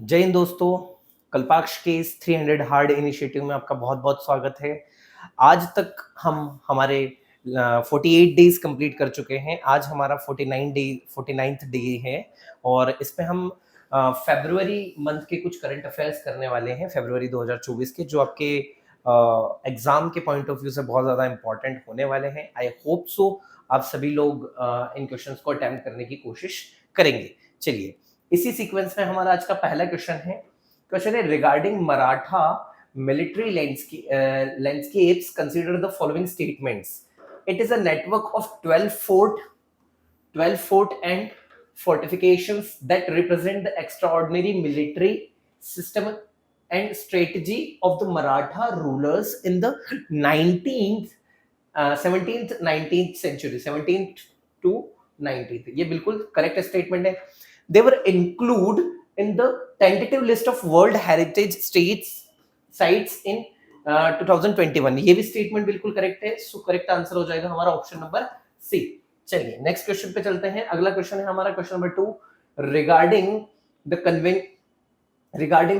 जय हिंद दोस्तों। कल्पाक्ष के इस 300 हार्ड इनिशिएटिव में आपका बहुत बहुत स्वागत है। आज तक हम हमारे 48 डेज कंप्लीट कर चुके हैं। आज हमारा 49th डे है और इसमें हम फरवरी मंथ के कुछ करंट अफेयर्स करने वाले हैं, फरवरी 2024 के, जो आपके एग्जाम के पॉइंट ऑफ व्यू से बहुत ज़्यादा इंपॉर्टेंट होने वाले हैं। आई होप सो आप सभी लोग इन क्वेश्चंस को अटेम्प्ट करने की कोशिश करेंगे। चलिए, इसी सीक्वेंस में हमारा आज का पहला क्वेश्चन है। क्वेश्चन है regarding Maratha military landscapes consider the following statements. It is a network of 12 fort and fortifications that represent the extraordinary military system and strategy of the Maratha rulers in the 17th 19th century, 17th to 19th। ये बिल्कुल correct statement है। They were included in the tentative list of World Heritage sites in 2021। ये भी statement बिल्कुल correct है। So correct answer हो जाएगा हमारा ऑप्शन नंबर सी। चलिए नेक्स्ट क्वेश्चन पे चलते हैं। अगला क्वेश्चन है हमारा question number 2। Regarding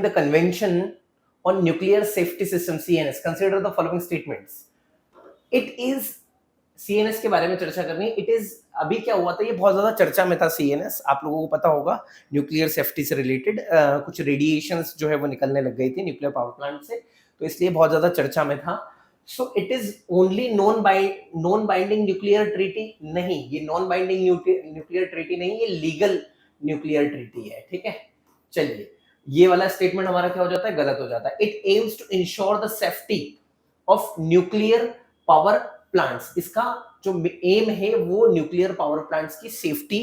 the convention on nuclear safety system CNS, consider the following statements। it is CNS के बारे में चर्चा करनी है। इट इज अभी क्या हुआ था, ये बहुत ज्यादा चर्चा में था CNS, आप लोगों को पता होगा। न्यूक्लियर सेफ्टी से रिलेटेड कुछ रेडिएशंस जो है वो निकलने लग गई थी न्यूक्लियर पावर प्लांट से, तो इसलिए बहुत ज्यादा चर्चा में था। So it is only non binding nuclear treaty नहीं, ये नॉन बाइंडिंग न्यूक्लियर ट्रीटी नहीं, ये लीगल न्यूक्लियर ट्रीटी है। ठीक है, चलिए ये वाला स्टेटमेंट हमारा क्या हो जाता है, गलत हो जाता है। It aims to ensure the safety of nuclear power plants. इसका जो एम है वो न्यूक्लियर पावर प्लांट्स की सेफ्टी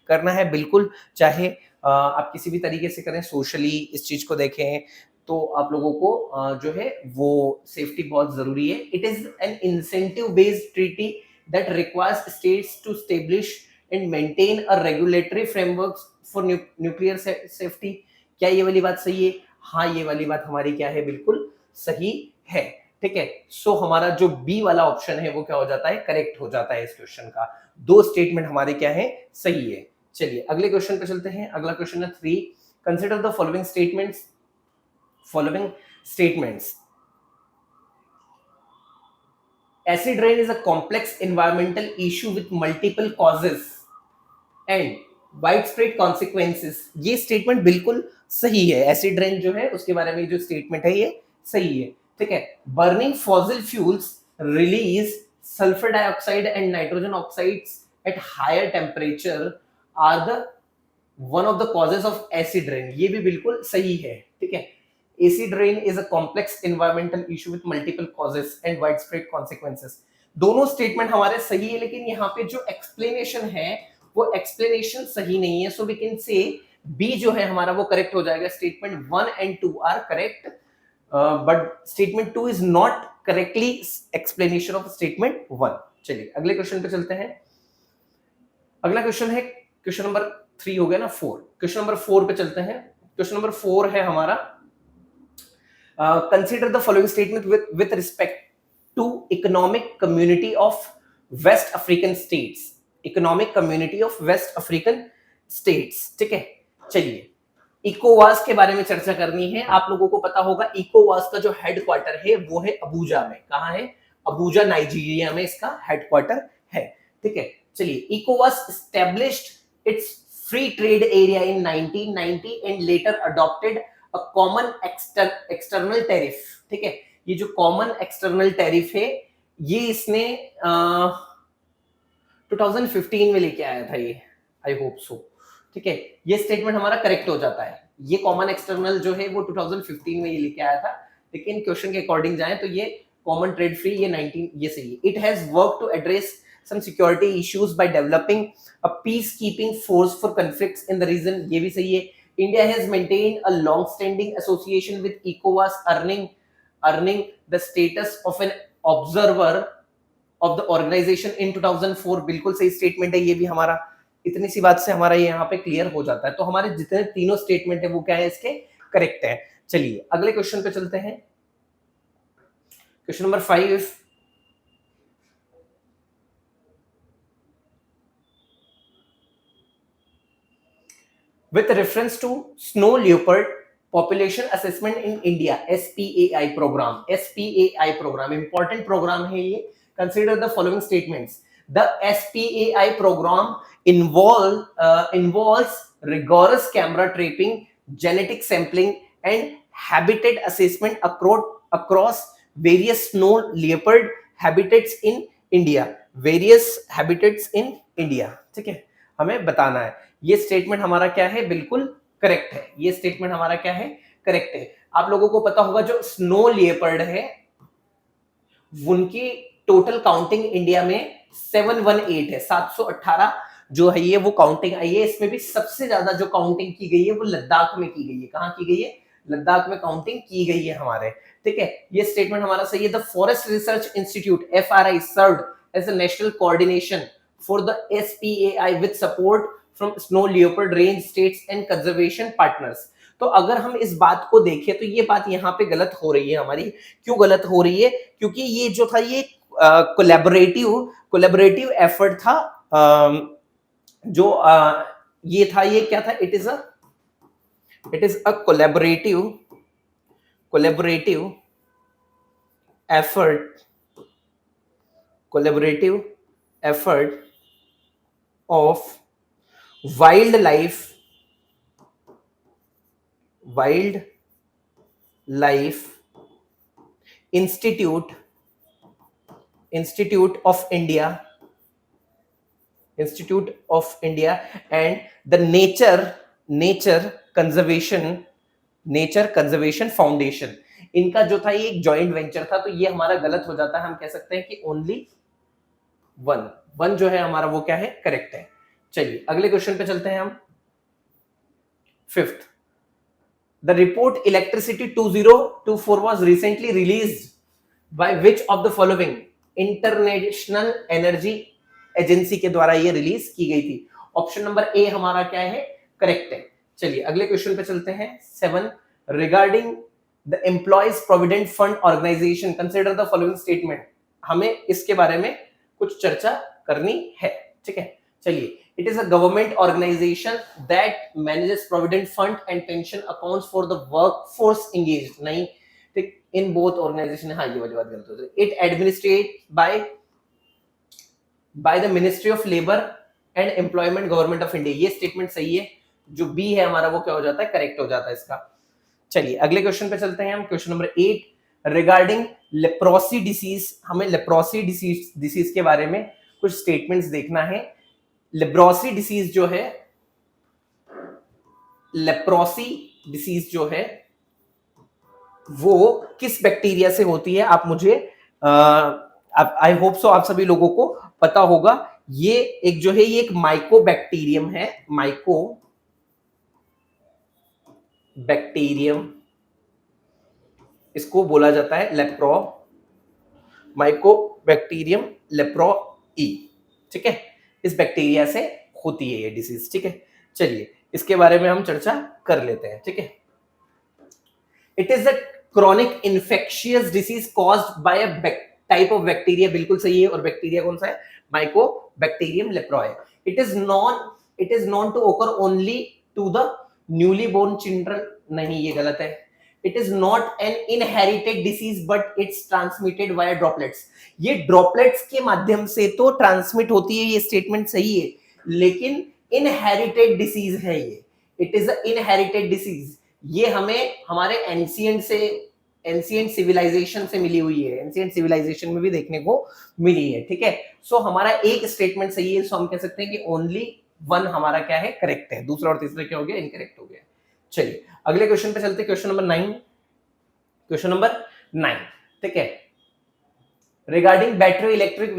करना है। बिल्कुल, चाहे आप किसी भी तरीके से करें, सोशली इस चीज को देखें तो आप लोगों को जो है वो सेफ्टी बहुत जरूरी है। It is an incentive based treaty that requires states to establish and maintain a regulatory framework for nuclear safety. क्या ये वाली बात सही है? हाँ, ये वाली बात हमारी क्या है, बिल्कुल सही है। ठीक है, सो हमारा जो बी वाला ऑप्शन है वो क्या हो जाता है, करेक्ट हो जाता है। इस क्वेश्चन का दो स्टेटमेंट हमारे क्या है, सही है। चलिए अगले क्वेश्चन पे चलते हैं। अगला क्वेश्चन है 3। Consider the following statements. Acid rain is a complex environmental issue with multiple causes and widespread consequences। ये स्टेटमेंट बिल्कुल सही है। एसिड रेन जो है उसके बारे में जो स्टेटमेंट है ये सही है। ठीक है, burning fossil fuels release sulphur dioxide and nitrogen oxides at higher temperature are the one of the causes of acid rain. ये भी बिल्कुल सही है। ठीक है, acid rain is a complex environmental issue with multiple causes and widespread consequences. दोनों statement हमारे सही है, लेकिन यहाँ पे जो एक्सप्लेनेशन है वो एक्सप्लेनेशन सही नहीं है। So we can say B जो है हमारा वो करेक्ट हो जाएगा। Statement 1 and 2 are correct, but statement 2 is not correctly explanation of statement 1। चलिए अगले क्वेश्चन पे चलते हैं। अगला क्वेश्चन है क्वेश्चन नंबर 3 हो गया ना, 4। क्वेश्चन नंबर 4 पे चलते हैं। क्वेश्चन नंबर 4 है हमारा consider the following statement with respect to economic community of West African states. Economic community of West African states. ठीक है, चलिए इकोवास के बारे में चर्चा करनी है। आप लोगों को पता होगा इकोवास का जो हेडक्वार्टर है वो है अबूजा में। कहाँ है? अबूजा, नाइजीरिया में इसका हेडक्वार्टर है। ठीक है, चलिए इकोवास established its free trade area in 1990 and later adopted a common external tariff. ठीक है, ये जो कॉमन एक्सटर्नल टैरिफ है ये इसने 2015 में लेके आया था ये, आई होप सो। ठीक है, ये स्टेटमेंट हमारा करेक्ट हो जाता है। ये कॉमन एक्सटर्नल जो है वो 2015 में ये लेके आया था, लेकिन क्वेश्चन के अकॉर्डिंग जाए तो ये कॉमन ट्रेड फ्री ये 19 ये सही है। It has work to address some security issues by developing a peace keeping force for conflicts in the region. ये भी सही है। India has maintained a long standing association with इकोवास earning the status of an observer of the organisation in 2004। बिल्कुल सही statement है ये भी हमारा। इतनी सी बात से हमारा ये यहाँ पे क्लियर हो जाता है। तो हमारे जितने तीनों स्टेटमेंट है वो क्या है, इसके करेक्ट है। चलिए अगले क्वेश्चन पे चलते हैं। Question number 5। With reference to snow leopard population assessment in India, SPAI program, important program है ये. Consider the following statements. The SPAI program involves rigorous camera trapping, genetic sampling and habitat assessment across various snow leopard habitats in India. ठीक है, हमें बताना है. ये statement हमारा क्या है, बिल्कुल करेक्ट है. ये स्टेटमेंट हमारा क्या है, करेक्ट है. आप लोगों को पता होगा जो स्नो लियोपर्ड है उनकी टोटल काउंटिंग इंडिया में 718 है, 718 जो है ये वो काउंटिंग आई है. इसमें भी सबसे ज्यादा जो काउंटिंग की गई है वो लद्दाख में की गई है. कहां की गई है, लद्दाख में काउंटिंग की गई है हमारे. ठीक है, ये स्टेटमेंट हमारा सही है. The forest research institute FRI served as a national coordination for the SPAI with support from snow leopard range states and conservation partners. तो अगर हम इस बात को देखें तो ये बात यहाँ पे गलत हो रही है हमारी. क्यों गलत हो रही है, क्योंकि ये जो था ये कोलैबोरेटिव एफर्ट था. जो ये था, ये क्या था, it is a collaborative effort of wild life institute of India and the nature conservation foundation. इनका जो था ये एक जॉइंट वेंचर था. तो ये हमारा गलत हो जाता है. हम कह सकते हैं कि ओनली वन जो है हमारा वो क्या है, करेक्ट है. चलिए अगले क्वेश्चन पे चलते हैं हम. Fifth, the report electricity 2024 was recently released by which of the following international energy agency के द्वारा ये रिलीज की गई थी. ऑप्शन नंबर ए हमारा क्या है, करेक्ट है. चलिए अगले क्वेश्चन पे चलते हैं. 7, regarding the employees provident fund organisation consider the following statement. हमें इसके बारे में कुछ चर्चा करनी है. ठीक है, चलिए. It is a government organization that manages provident fund and pension accounts for the workforce engaged. नहीं, ठीक, in both organization. हाँ, ये वाली बात गलत हो गई. It administrated by the Ministry of Labor and Employment, Government of India. ये स्टेटमेंट सही है. जो बी है हमारा वो क्या हो जाता है, करेक्ट हो जाता है इसका. चलिए अगले क्वेश्चन पे चलते हैं हम. Question number 8, regarding leprosy disease. हमें लेप्रोसी डिसीज के बारे में कुछ स्टेटमेंट्स देखना है. लेप्रोसी डिसीज जो है वो किस बैक्टीरिया से होती है, आप मुझे आई होप सो आप सभी लोगों को पता होगा. ये एक जो है ये एक माइकोबैक्टीरियम है. माइकोबैक्टीरियम इसको बोला जाता है माइकोबैक्टीरियम लेप्रोई. ठीक है, इस बैक्टीरिया से होती है ये डिसीज. ठीक है, चलिए इसके बारे में हम चर्चा कर लेते हैं. ठीक है, it is a chronic infectious disease caused by a type of bacteria. बिल्कुल सही है. और बैक्टीरिया कौन सा है, mycobacterium leprae. It is known to occur only to the newly born children. नहीं, ये गलत है. It is not an inherited disease but it's transmitted via droplets. ये ड्रॉपलेट्स के माध्यम से तो ट्रांसमिट होती है, ये स्टेटमेंट सही है, लेकिन इनहेरिटेड डिसीज है ये. It is a inherited disease. ये हमें हमारे एंशिएंट सिविलाइजेशन से मिली हुई है. एंशिएंट सिविलाइजेशन में भी देखने को मिली है. ठीक है, सो हमारा एक स्टेटमेंट सही है. सो हम कह सकते हैं कि ओनली वन हमारा क्या है, करेक्ट है. दूसरा और तीसरा क्या हो गया, इनकरेक्ट हो गया. चलिए अगले क्वेश्चन पे चलते हैं. Question number 9. ठीक है, regarding battery electric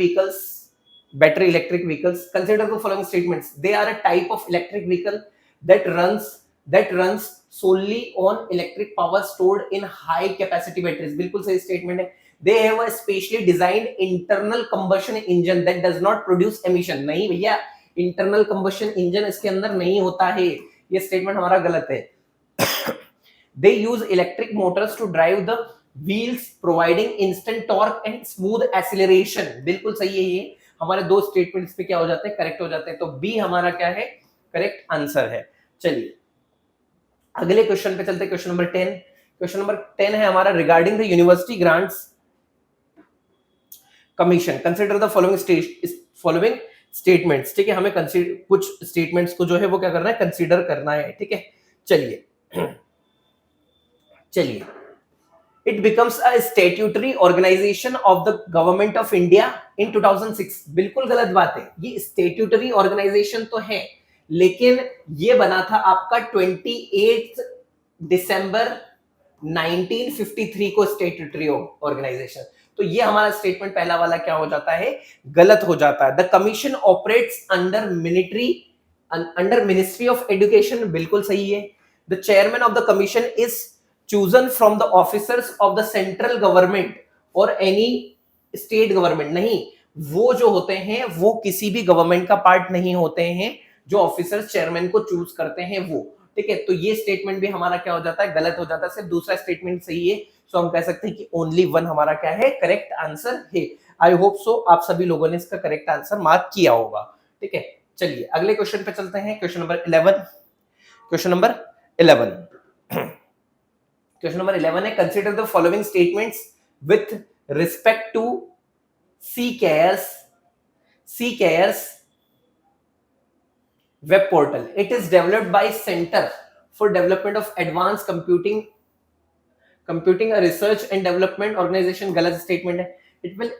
vehicles, consider the following statements. They are a type of electric vehicle that runs solely on electric power stored in high capacity batteries. बिल्कुल सही स्टेटमेंट है. They have a specially designed internal combustion engine that does not produce emission. नहीं भैया, internal combustion engine इसके अंदर नहीं होता है. ये स्टेटमेंट हमारा गलत है. They use electric motors to drive the wheels, providing instant torque and smooth acceleration. बिल्कुल सही है. ये हमारे दो स्टेटमेंट्स पे क्या हो जाते हैं, करेक्ट हो जाते हैं. तो बी हमारा क्या है, करेक्ट आंसर है. चलिए अगले क्वेश्चन पे चलते हैं, क्वेश्चन नंबर 10। क्वेश्चन नंबर 10 है हमारा, regarding the university grants commission consider the following statements. ठीक है, हमें कंसीडर कुछ स्टेटमेंट्स को जो है वो क्या करना है, कंसीडर करना है। ठीक है, चलिए चलिए, it becomes a statutory organization of the government of India in 2006। बिल्कुल गलत बात है, ये स्टेट्यूटरी ऑर्गेनाइजेशन तो है, लेकिन ये बना था आपका 28 दिसंबर 1953 को स्टेट्यूटरी ऑर्गेनाइजेशन। तो ये हमारा स्टेटमेंट पहला वाला क्या हो जाता है, गलत हो जाता है। The commission operates under ministry of education, बिल्कुल सही है। The chairman of the commission is chosen from the officers of the central government or any state government। नहीं, वो जो होते हैं वो किसी भी गवर्नमेंट का पार्ट नहीं होते हैं, जो ऑफिसर्स चेयरमैन को चूज करते हैं वो। ठीक है, तो ये स्टेटमेंट भी हमारा क्या हो जाता है, गलत हो जाता है। सिर्फ दूसरा स्टेटमेंट सही है, सो हम कह सकते हैं कि ओनली वन हमारा क्या है, करेक्ट आंसर है। आई होप सो आप सभी लोगों ने इसका करेक्ट आंसर मार्क किया होगा। ठीक है, चलिए अगले क्वेश्चन पे चलते हैं, question number 11। Question number 11 question number 11 है, consider the following statements with respect to C cares web portal. It is developed by centre for development of advance computing research and development organisation. गलत statement है। It will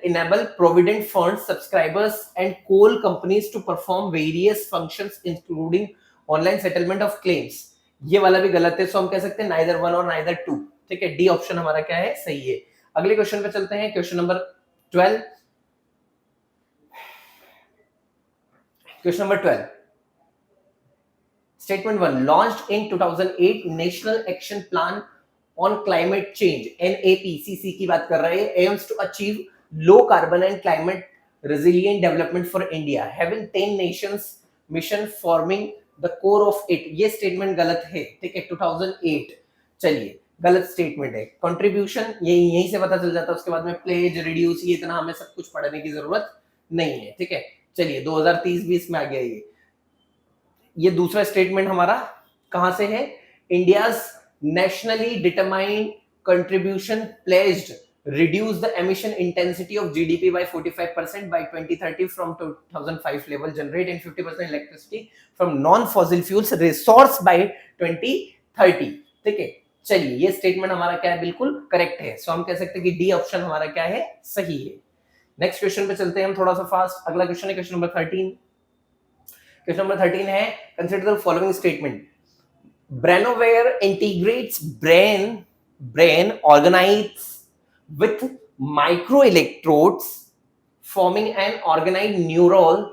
enable provident fund subscribers and coal companies to perform various functions including online settlement of claims. ये वाला भी गलत है, सो हम कह सकते हैं नाइदर वन और नाइदर टू। ठीक है, डी ऑप्शन हमारा क्या है, सही है। अगले क्वेश्चन पे चलते हैं, क्वेश्चन नंबर 12। क्वेश्चन नंबर 12, स्टेटमेंट 1, launched in 2008 national action plan on climate change, NAPCC की बात कर रहे हैं, aims to achieve low carbon and climate resilient development for India, having 10 nations mission forming the core of it. ये statement गलत है। ठीक है, 2008, चलिए गलत स्टेटमेंट है। कंट्रीब्यूशन यहीं से पता चल जाता है, उसके बाद में प्लेज, रिड्यूस, ये इतना हमें सब कुछ पढ़ने की जरूरत नहीं है। ठीक है, चलिए 2030 भी इसमें आ गया। ये दूसरा स्टेटमेंट हमारा कहां से है, India's nationally determined contribution pledged reduce the emission intensity of GDP by 45% by 2030 from 2005 level, generate and 50% electricity from non-fossil fuels resource by 2030। ठीक है, चलिए ये स्टेटमेंट हमारा क्या है, बिल्कुल करेक्ट है। सो हम कह सकते हैं कि डी ऑप्शन हमारा क्या है, सही है। नेक्स्ट क्वेश्चन पे चलते हैं हम थोड़ा सा फास्ट। अगला क्वेश्चन है क्वेश्चन नंबर 13। क्वेश्चन नंबर 13 है, consider the following statement. Brainoware integrates brain organoids with microelectrodes forming an organized neural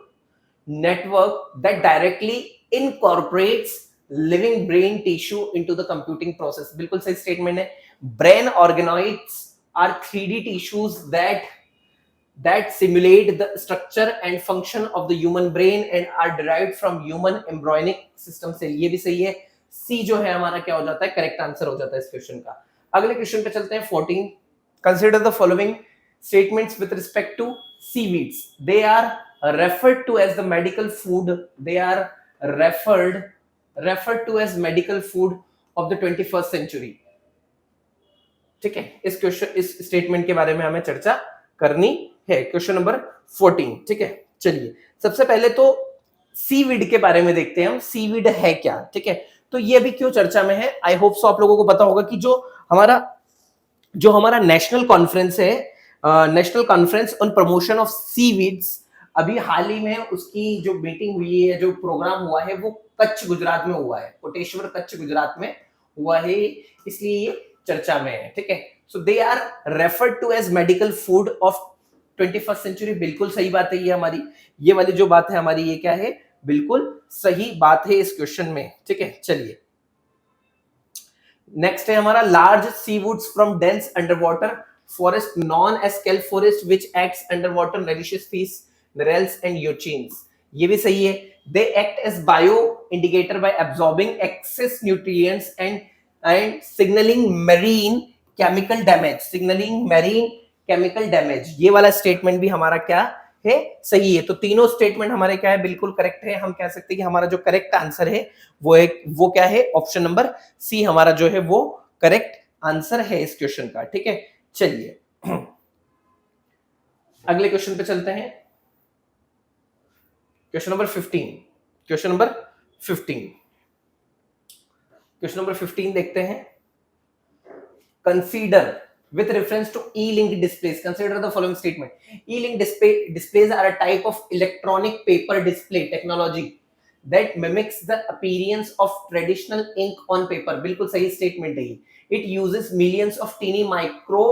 network that directly incorporates living brain tissue into the computing process। बिल्कुल सही statement है। Brain organoids are 3D tissues that simulate the structure and function of the human brain and are derived from human embryonic system cell। ये भी सही है। सी जो है हमारा क्या हो जाता है, करेक्ट आंसर हो जाता है इस क्वेश्चन का। अगले क्वेश्चन पे चलते हैं 14। Consider the following statements with respect to seaweeds. They are referred to as the medical food. They are referred to as medical food of the 21st century। ठीक है, इस स्टेटमेंट के बारे में हमें चर्चा करनी है। Question number 14। ठीक है, चलिए सबसे पहले तो सीवीड के बारे में देखते हैं हम, सीवीड है क्या। ठीक है, तो ये अभी क्यों चर्चा में है, आई होप सो आप लोगों को पता होगा कि जो हमारा नेशनल कॉन्फ्रेंस है, national conference on promotion of seaweeds, अभी हाल ही में उसकी जो मीटिंग हुई है, जो प्रोग्राम हुआ है, वो कच्छ गुजरात में हुआ है, कोटेश्वर कच्छ गुजरात में हुआ है, इसलिए ये चर्चा में है। ठीक है, so they are referred to as medical food of 21st century. बिल्कुल सही बात है, ये हमारी ये वाली जो बात है हमारी, ये क्या है, बिल्कुल सही बात है इस क्वेश्चन में। ठीक है, चलिए नेक्स्ट है हमारा, large seaweeds from dense underwater forest known as kelp forest which acts underwater nourishes fish, नेरेल्स एंड यूचिन्स। ये भी सही है। They act as bio indicator by absorbing excess nutrients and signalling marine chemical damage. ये वाला statement भी हमारा क्या है सही है। तो तीनों स्टेटमेंट हमारे क्या है, बिल्कुल करेक्ट है। हम कह सकते हैं कि हमारा जो करेक्ट आंसर है वो क्या है, ऑप्शन नंबर सी हमारा जो है वो करेक्ट आंसर है इस क्वेश्चन का। ठीक है, चलिए अगले क्वेश्चन पे चलते हैं। Question number 15। Question number 15 question number 15 देखते हैं। Consider with reference to e-link displays, consider the following statement. E-link displays are a type of electronic paper display technology that mimics the appearance of traditional ink on paper. बिल्कुल सही statement है ये। It uses millions of teeny micro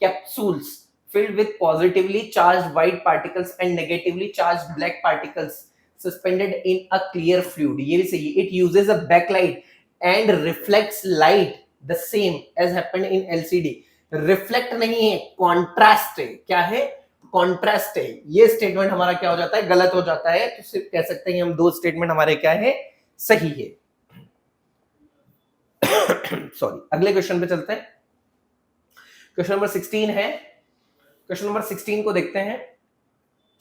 capsules filled with positively charged white particles and negatively charged black particles suspended in a clear fluid. ये भी सही है। It uses a backlight and reflects light the same as happened in LCD. Reflect नहीं है, contrast है। क्या है, contrast है। ये स्टेटमेंट हमारा क्या हो जाता है, गलत हो जाता है। तो सिर्फ कह सकते हैं हम दो स्टेटमेंट हमारे क्या है, सही है। सॉरी, अगले क्वेश्चन पे चलते हैं। क्वेश्चन नंबर 16 है। क्वेश्चन नंबर 16 को देखते हैं।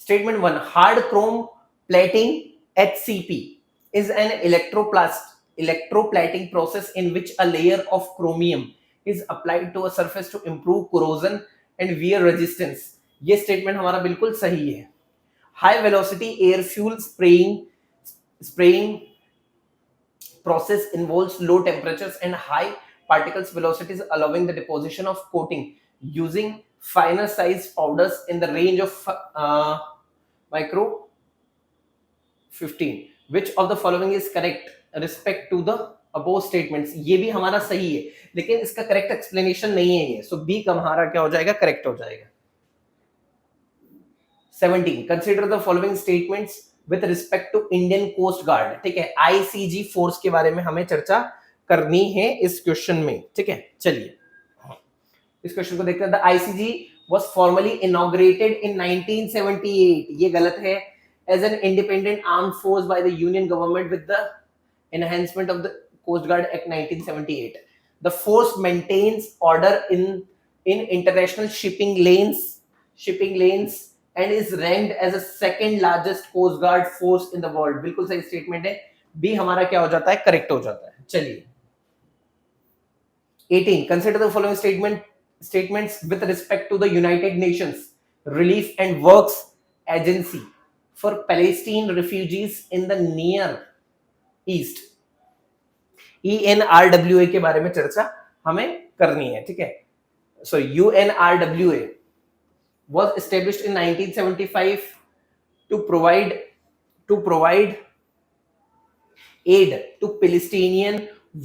Statement 1, hard Chrome plating HCP is an electroplating process in which a layer of chromium is applied to a surface to improve corrosion and wear resistance. ये statement हमारा बिल्कुल सही है। High velocity air fuel spraying process involves low temperatures and high particles velocities, allowing the deposition of coating using finer size powders in the range of micro 15. Which of the following is correct respect to the above statements? ये भी हमारा सही है, लेकिन इसका correct explanation नहीं है ये। सो बी का हमारा क्या हो जाएगा, करेक्ट हो जाएगा। 17, consider the following statements with respect to Indian coast guard. ठीक है, आईसीजी फोर्स के बारे में हमें चर्चा करनी है इस क्वेश्चन में। ठीक है, चलिए इस क्वेश्चन को देखते हैं। The ICG was formally inaugurated इन 1978। ये गलत है। as an independent armed force by the Union government with the enhancement of the Coast Guard Act 1978. The force maintains order in international shipping lanes and is ranked as the second largest Coast Guard force in the world. बिल्कुल सही statement है। B हमारा क्या हो जाता है, correct हो जाता है। चलिए 18, consider the following statements with respect to the United Nations Relief and Works Agency for Palestine refugees in the Near East. UNRWA के बारे में चर्चा हमें करनी है। ठीक है, so UNRWA was established in 1975 to provide aid to Palestinian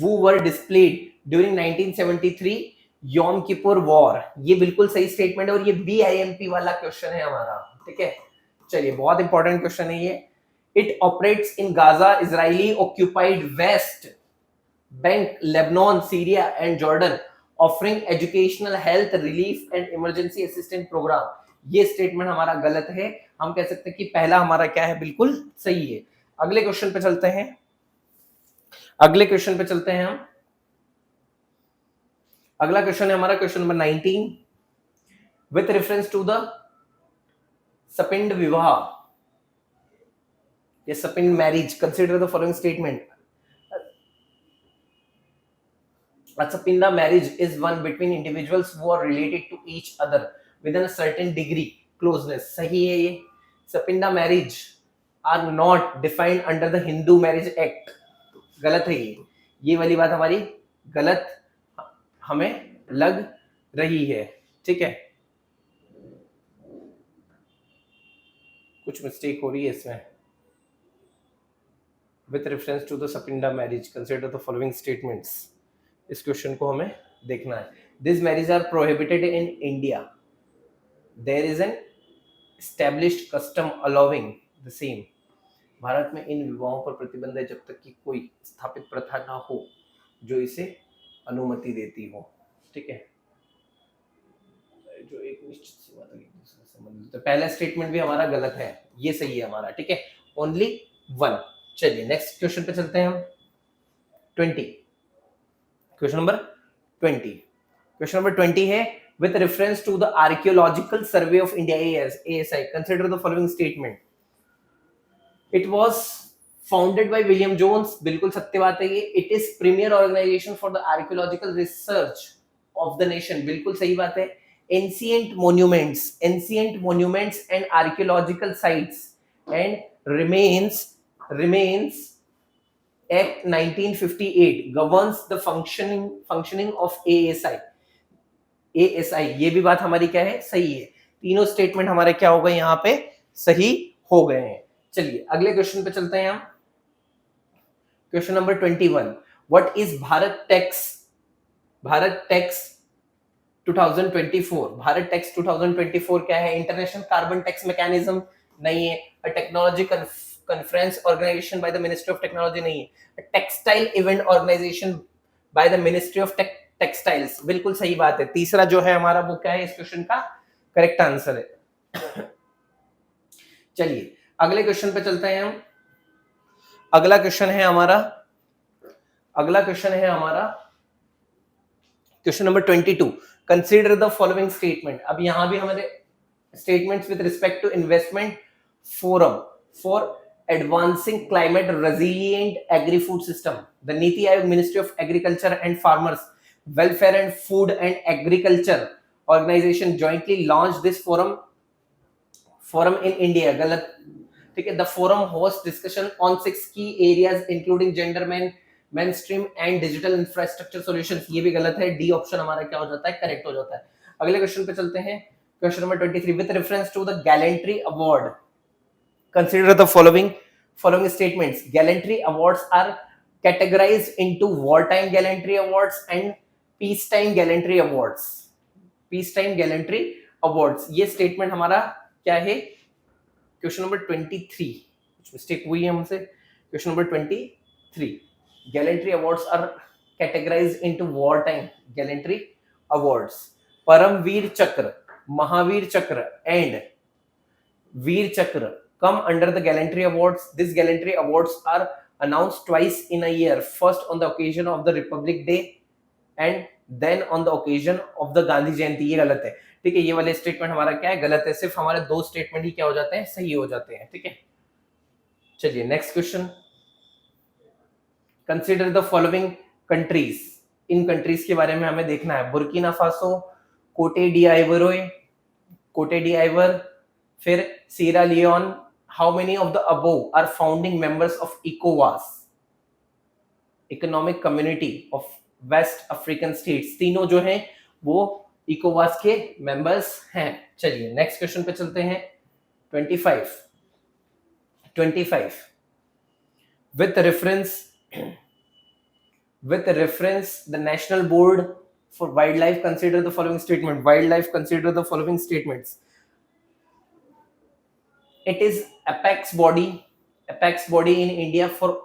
who were displaced during 1973 यौम किपुर वॉर। ये बिल्कुल सही स्टेटमेंट है और ये BIMP वाला क्वेश्चन है हमारा। ठीक है, चलिए बहुत इंपॉर्टेंट क्वेश्चन है ये। It operates in Gaza, Israeli occupied West Bank, Lebanon, Syria and Jordan, offering educational, health, relief and emergency assistant programme. ये स्टेटमेंट हमारा गलत है। हम कह सकते हैं कि पहला हमारा क्या है, बिल्कुल सही है। अगले क्वेश्चन पे चलते हैं। अगले क्वेश्चन पे चलते हैं हम। अगला क्वेश्चन है हमारा question number 19 with reference to the sapinda vivah या sapinda marriage. Consider the following statement. A sapinda marriage is one between individuals who are related to each other within a certain degree closeness. सही है ये। Sapinda marriage are not defined under the Hindu Marriage Act. गलत है ये वाली बात हमारी गलत हमें लग रही है। ठीक है, कुछ मिस्टेक हो रही है इसमें। With reference to the sapinda marriage, consider the following statements. इस क्वेश्चन को हमें देखना है। These marriages are prohibited in India. There is an established custom allowing the same. Bharat में इन विवाहों पर प्रतिबंध है जब तक कि कोई स्थापित प्रथा ना हो जो इसे अनुमति देती हो। ठीक है, जो एक निश्चित सीमा तक एक दूसरे से संबंधित। तो पहला स्टेटमेंट भी हमारा गलत है, ये सही है हमारा। ठीक है, ओनली 1। चलिए नेक्स्ट क्वेश्चन पे चलते हैं हम। 20, क्वेश्चन नंबर 20 है with reference to the Archaeological Survey of India ASI. Consider the following statement. It was founded by William Jones. बिल्कुल सत्य बात है ये. It is premier organization for the archaeological research of the nation. बिल्कुल सही बात है. Ancient monuments and archaeological sites and remains Act 1958 governs the functioning of ASI. ये भी बात हमारी क्या है, सही है. तीनों स्टेटमेंट हमारे क्या हो गए यहाँ पे, सही हो गए हैं. चलिए अगले क्वेश्चन पे चलते हैं हम. Question number 21. What is Bharat tax 2024? Bharat tax 2024 क्या है? इंटरनेशनल कार्बन टैक्स मैकेनिज्म नहीं है. A technology conference organization by the Ministry of Technology नहीं है. A textile event organization by the Ministry of Textiles. बिल्कुल सही बात है. तीसरा जो है हमारा वो क्या है, इस क्वेश्चन का करेक्ट आंसर है. चलिए अगले क्वेश्चन पे चलते हैं हम. अगला क्वेश्चन है हमारा question number 22. Consider the following statement. अब यहां भी हमारे statements with respect to investment forum for advancing climate resilient agri-food system. The Niti Aayog, Ministry of Agriculture and Farmers Welfare and Food and Agriculture organization jointly launched this forum in India. गलत, ठीक है. The forum hosts discussion on 6 key areas including gender, mainstream and digital infrastructure solutions. ये भी गलत है. D option हमारा क्या हो जाता है, करेक्ट हो जाता है. अगले क्वेश्चन पे चलते हैं. Question number 23. With reference to the Gallantry Award, consider the following statements. Gallantry awards are categorized into wartime gallantry awards and peacetime gallantry awards. ये स्टेटमेंट हमारा क्या है? Question number 23. कुछ मिस्टेक हुई है हमसे. Question number 23. Gallantry awards are categorized into wartime gallantry awards. Paramveer Chakra, Mahavir Chakra and Veer Chakra come under the Gallantry Awards. These Gallantry Awards are announced twice in a year. First on the occasion of the Republic Day and then on the occasion of the Gandhi Jayanti. ये गलत है, ठीक है. ये वाले statement हमारा क्या है, गलत है. सिर्फ हमारे दो स्टेटमेंट ही क्या हो जाते हैं, सही हो जाते हैं, ठीक है. चलिए next question. Consider the following countries. In countries के बारे में हमें देखना है. बुर्किना फासो, कोटे डी आइवर, फिर सीरा Leone. How many of the above are founding members of ECOWAS, Economic Community of West African States? तीनों जो हैं वो ECOWAS के मेंबर्स हैं. चलिए नेक्स्ट क्वेश्चन पे चलते हैं. 25. With reference the National Board for Wildlife consider the following statement. Consider the following statements. It is apex body in India for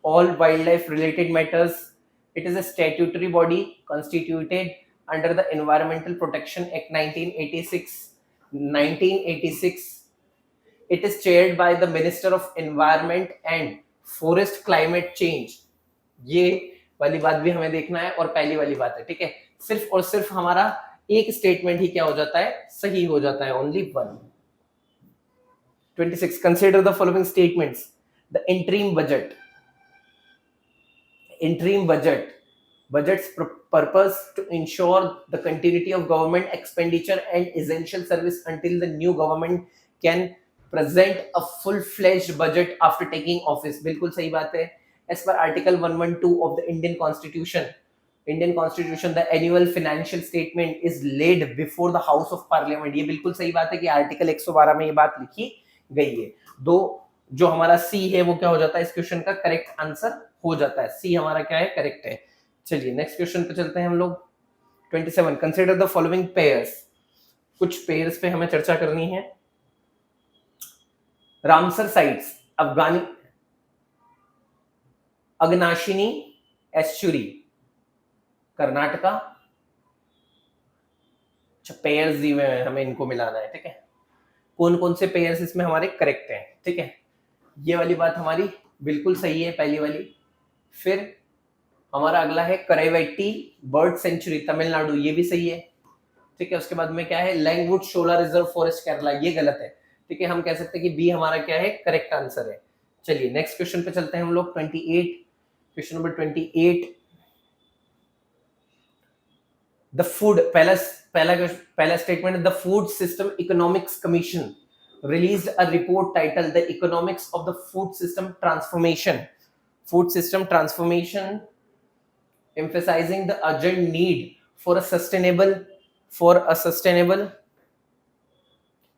all wildlife related matters. It is a statutory body constituted under the Environmental Protection Act 1986. It is chaired by the Minister of Environment and Forest Climate Change. ये वाली बात भी हमें देखना है और पहली वाली बात है, ठीक है. सिर्फ और सिर्फ हमारा एक स्टेटमेंट ही क्या हो जाता है, सही हो जाता है. Only one. 26. Consider the following statements. The interim budget's purpose to ensure the continuity of government expenditure and essential service until the new government can present a full-fledged budget after taking office. बिल्कुल सही बात है. As per Article 112 of the Indian Constitution, the annual financial statement is laid before the House of Parliament. ये बिल्कुल सही बात है कि आर्टिकल 112 में ये बात लिखी गई है. दो जो हमारा सी है वो क्या हो जाता है, इस क्वेश्चन का करेक्ट आंसर हो जाता है. सी हमारा क्या है, करेक्ट है. चलिए नेक्स्ट क्वेश्चन पे चलते हैं हम लोग. 27. Consider the following pairs. कुछ पेयर्स पे हमें चर्चा करनी है. Ramsar sites, Aghanashini estuary, Karnataka. अच्छा पेयर्स दी हुए हैं, हमें इनको मिलाना है, ठीक है. कौन कौन से पेयर्स इसमें हमारे करेक्ट हैं, ठीक है. ये वाली बात हमारी बिल्कुल सही है, पहली वाली. फिर हमारा अगला है करैवेट्टी बर्ड सेंचुरी, तमिलनाडु, ये भी सही है. ठीक है। उसके बाद में क्या है, लैंगवुड शोला रिजर्व फॉरेस्ट केरला, ये गलत है। ठीक है, हम कह सकते हैं कि बी हमारा क्या है, करेक्ट आंसर है। चलिए नेक्स्ट क्वेश्चन पे चलते हैं हम लोग। 28, क्वेश्चन नंबर 28। द फूड, पहला statement, the food system economics commission released a report titled The Economics of the Food System Transformation. Food system transformation, emphasizing the urgent need for a sustainable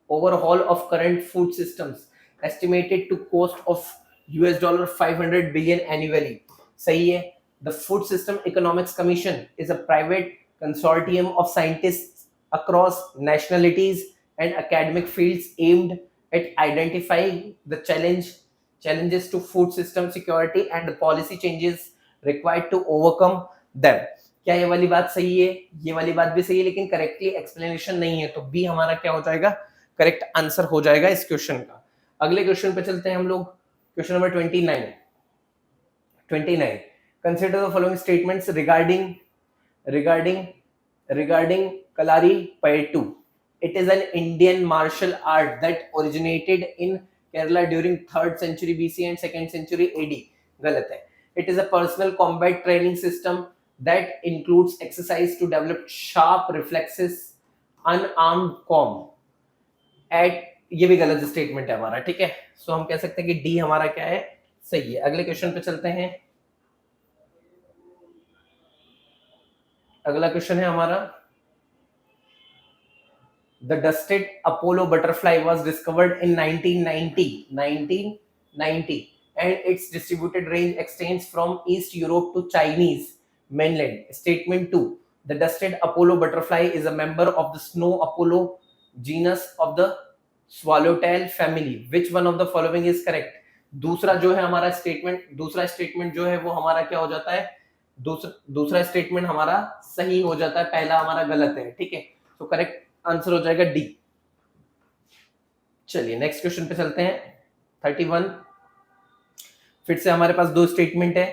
overhaul of current food systems, estimated to cost of $500 billion annually. सही है। The Food System Economics Commission is a private consortium of scientists across nationalities and academic fields aimed at identifying the challenges to food system security and the policy changes required to overcome them. क्या ये वाली बात सही है? ये वाली बात भी सही है, लेकिन करेक्टली एक्सप्लेनेशन नहीं है, तो बी हमारा क्या हो जाएगा, करेक्ट आंसर हो जाएगा इस क्वेश्चन का। अगले क्वेश्चन पे चलते हैं हम लोग। Question number 29। Consider the following statements regarding Kalari-Payattu. It is an Indian martial art that originated in Kerala during 3rd century BC and 2nd century AD. गलत है। It is a personal combat training system that includes exercise to develop sharp reflexes, unarmed combat. ये भी गलत statement है हमारा। ठीक है, सो हम कह सकते हैं कि डी हमारा क्या है, सही है। अगले क्वेश्चन पे चलते हैं। अगला क्वेश्चन है हमारा, the dusted Apollo butterfly was discovered in 1990 and its distributed range extends from East Europe to Chinese mainland. Statement 2, the dusted Apollo butterfly is a member of the snow Apollo genus of the swallowtail family. Which one of the following is correct? दूसरा जो है हमारा statement, दूसरा statement जो है वो हमारा क्या हो जाता है, दूसरा स्टेटमेंट हमारा सही हो जाता है, पहला हमारा गलत है। ठीक है, तो करेक्ट आंसर हो जाएगा डी। चलिए नेक्स्ट क्वेश्चन पे चलते हैं। 31, फिर से हमारे पास दो स्टेटमेंट है।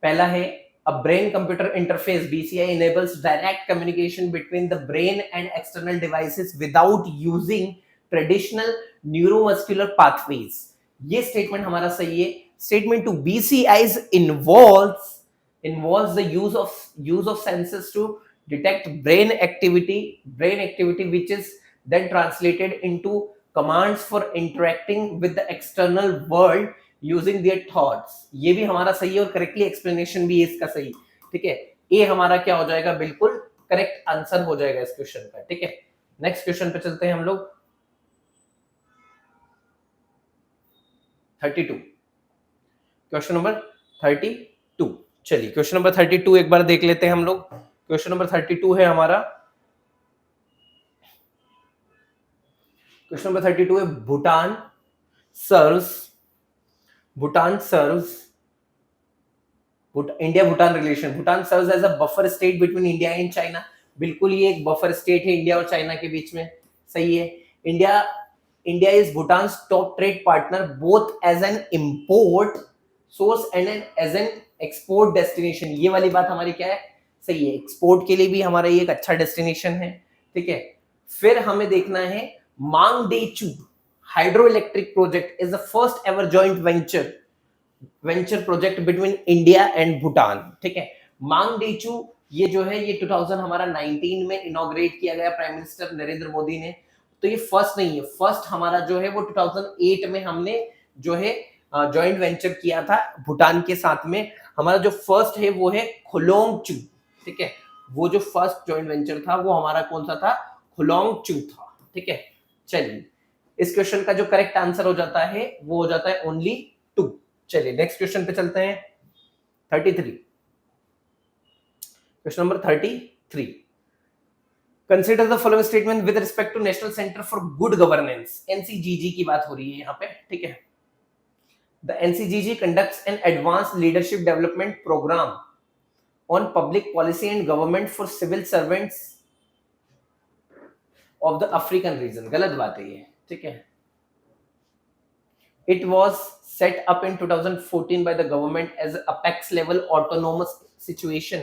पहला है, a brain computer interface BCI enables direct communication between the brain and external devices without using traditional neuromuscular pathways. ये स्टेटमेंट हमारा सही है। Statement 2, BCIs involves the use of senses to detect brain activity which is then translated into commands for interacting with the external world using their thoughts. ये भी हमारा सही है और करेक्टली एक्सप्लेनेशन भी इसका सही। ठीक है, ए हमारा क्या हो जाएगा, बिल्कुल करेक्ट आंसर हो जाएगा इस क्वेश्चन का। ठीक है, नेक्स्ट क्वेश्चन पे चलते हैं हम लोग। 32, क्वेश्चन नंबर 32। चलिए क्वेश्चन नंबर 32 एक बार देख लेते हैं हम लोग। क्वेश्चन नंबर 32 है हमारा, क्वेश्चन नंबर 32 है, Bhutan serves India Bhutan relation. Bhutan serves as a buffer state between India and China. बिल्कुल ये एक बफर स्टेट है इंडिया और चाइना के बीच में, सही है। India is Bhutan's top trade partner both as an import source and as an export destination. ये वाली बात हमारी क्या है, सही है। एक्सपोर्ट के लिए भी हमारा ये एक अच्छा डेस्टिनेशन है। ठीक है, फिर हमें देखना है, Mangdechhu hydroelectric project is the first ever joint venture project between India and Bhutan. ठीक है, मांगदेचू ये जो है ये 2019 में इनॉग्रेट किया गया प्राइम मिनिस्टर नरेंद्र मोदी ने। तो ये फर्स्ट नहीं है, फर्स्ट हमारा जो है वो 2008 में हमने जो है जॉइंट वेंचर किया था भूटान के साथ में। हमारा जो फर्स्ट है वो है खुलोंगचू। ठीक है, वो जो फर्स्ट जॉइंट वेंचर था वो हमारा कौन सा था, खुलोंगचू था। ठीक है, चलिए इस क्वेश्चन का जो करेक्ट आंसर हो जाता है वो हो जाता है ओनली 2। चलिए नेक्स्ट क्वेश्चन पे चलते हैं। 33, question number 33, consider the following statement with respect to national centre for good governance. NCGG की बात हो रही है यहाँ पे। ठीक है, the NCGG conducts an advance leadership development programme on public policy and government for civil servants of the African region. गलत बात है ये। ठीक है, it was set up in 2014 by the government as apex level autonomous situation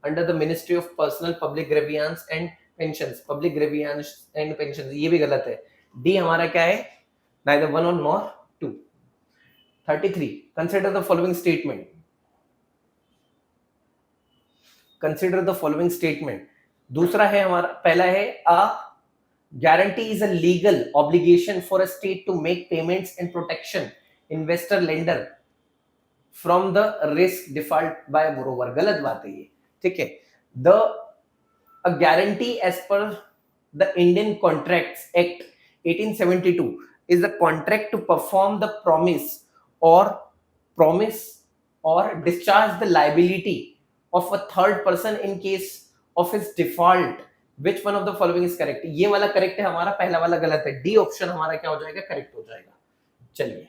under the Ministry of Personal Public Grievance and pensions, public grievance and pensions, ये भी गलत है। डी हमारा क्या है, neither one or nor two। 33 consider the following statement, consider the following statement। दूसरा है हमारा, पहला है a guarantee is a legal obligation for a state to make payments and protection investor lender from the risk default by a borrower। गलत बात है ये, ठीक है। the a guarantee as per the Indian Contracts Act 1872 is the contract to perform the promise or discharge the liability of a third person in case of its default। which one of the following is correct? ये वाला correct है हमारा, पहला वाला गलत है। D option हमारा क्या हो जाएगा, करेक्ट हो जाएगा। चलिए,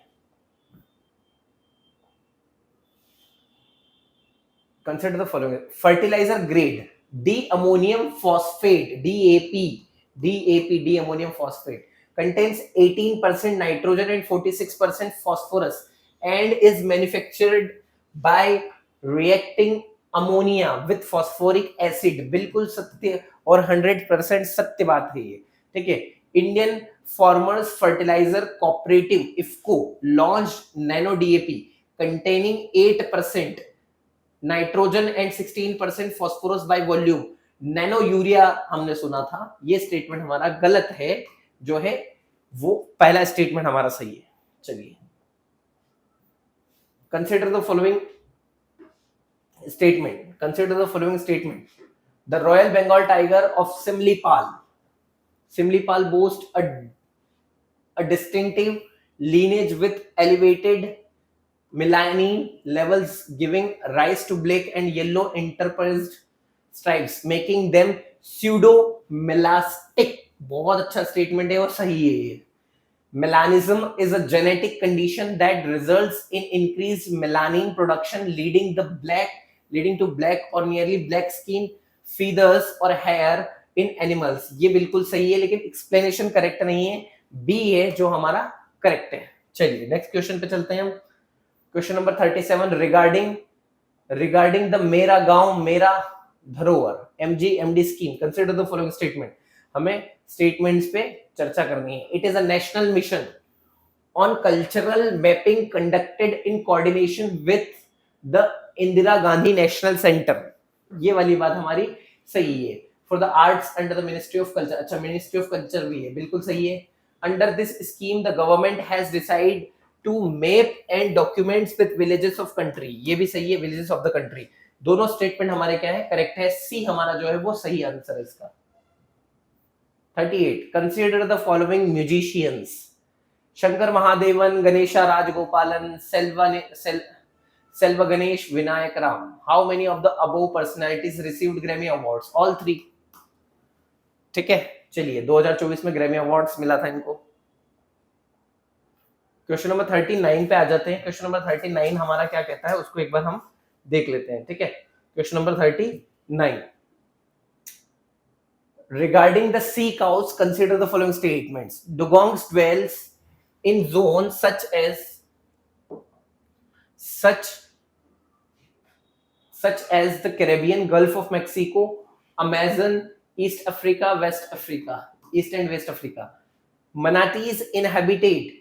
consider the following fertilizer grade D ammonium phosphate DAP D ammonium phosphate contains 18% nitrogen and 46% phosphorus and is manufactured by reacting ammonia with phosphoric acid। बिल्कुल सत्य और 100% सत्य बात है ये, ठीक है। Indian farmers fertiliser cooperative IFFCO launched nano DAP containing 8% nitrogen and 16% phosphorus by volume. Nano urea हमने सुना था, ये स्टेटमेंट हमारा गलत है, जो है वो पहला स्टेटमेंट हमारा सही है। चलिए, consider the following statement, consider the following statement. The royal Bengal tiger of Similipal boast a distinctive lineage with elevated melanin levels giving rise to black and yellow interspersed stripes making them pseudo melastic। बहुत अच्छा statement है और सही है ये। Melanism is a genetic condition that results in increased melanin production leading to black or nearly black skin, feathers or hair in animals। ये बिल्कुल सही है, लेकिन एक्सप्लेनेशन करेक्ट नहीं है, बी है जो हमारा करेक्ट है। चलिए नेक्स्ट क्वेश्चन पे चलते हैं हम। क्वेश्चन नंबर 37 रिगार्डिंग द मेरा गांव Mera Dharohar MGMD scheme consider the following statement. हमें स्टेटमेंट्स पे चर्चा करनी है। It is a national mission on cultural mapping conducted in coordination with the Indira Gandhi national centre. ये वाली बात हमारी सही है। For the arts under the ministry of culture, अच्छा मिनिस्ट्री ऑफ कल्चर भी है, बिल्कुल सही है। Under this scheme the government has decide to map and documents with villages of country. ये भी सही है, विलेजेस ऑफ द कंट्री। दोनों स्टेटमेंट हमारे क्या है, करेक्ट है। सी हमारा जो है वो सही आंसर है इसका। 38 consider the following musicians. Shankar Mahadevan, Ganesha Rajagopalan, Selva Ganesh, Vinayak Ram. How many of the above personalities received Grammy awards? All 3। ठीक है, चलिए 2024 में ग्रैमी अवार्ड्स मिला था इनको। क्वेश्चन नंबर 39 पे आ जाते हैं। क्वेश्चन नंबर 39 हमारा क्या कहता है उसको एक बार हम देख लेते हैं, ठीक है। Question number 39 regarding the sea cows consider the following statements। dugongs dwells in zones such as the Caribbean, Gulf of Mexico, Amazon, East Africa, West Africa, East and West Africa। manatees inhabited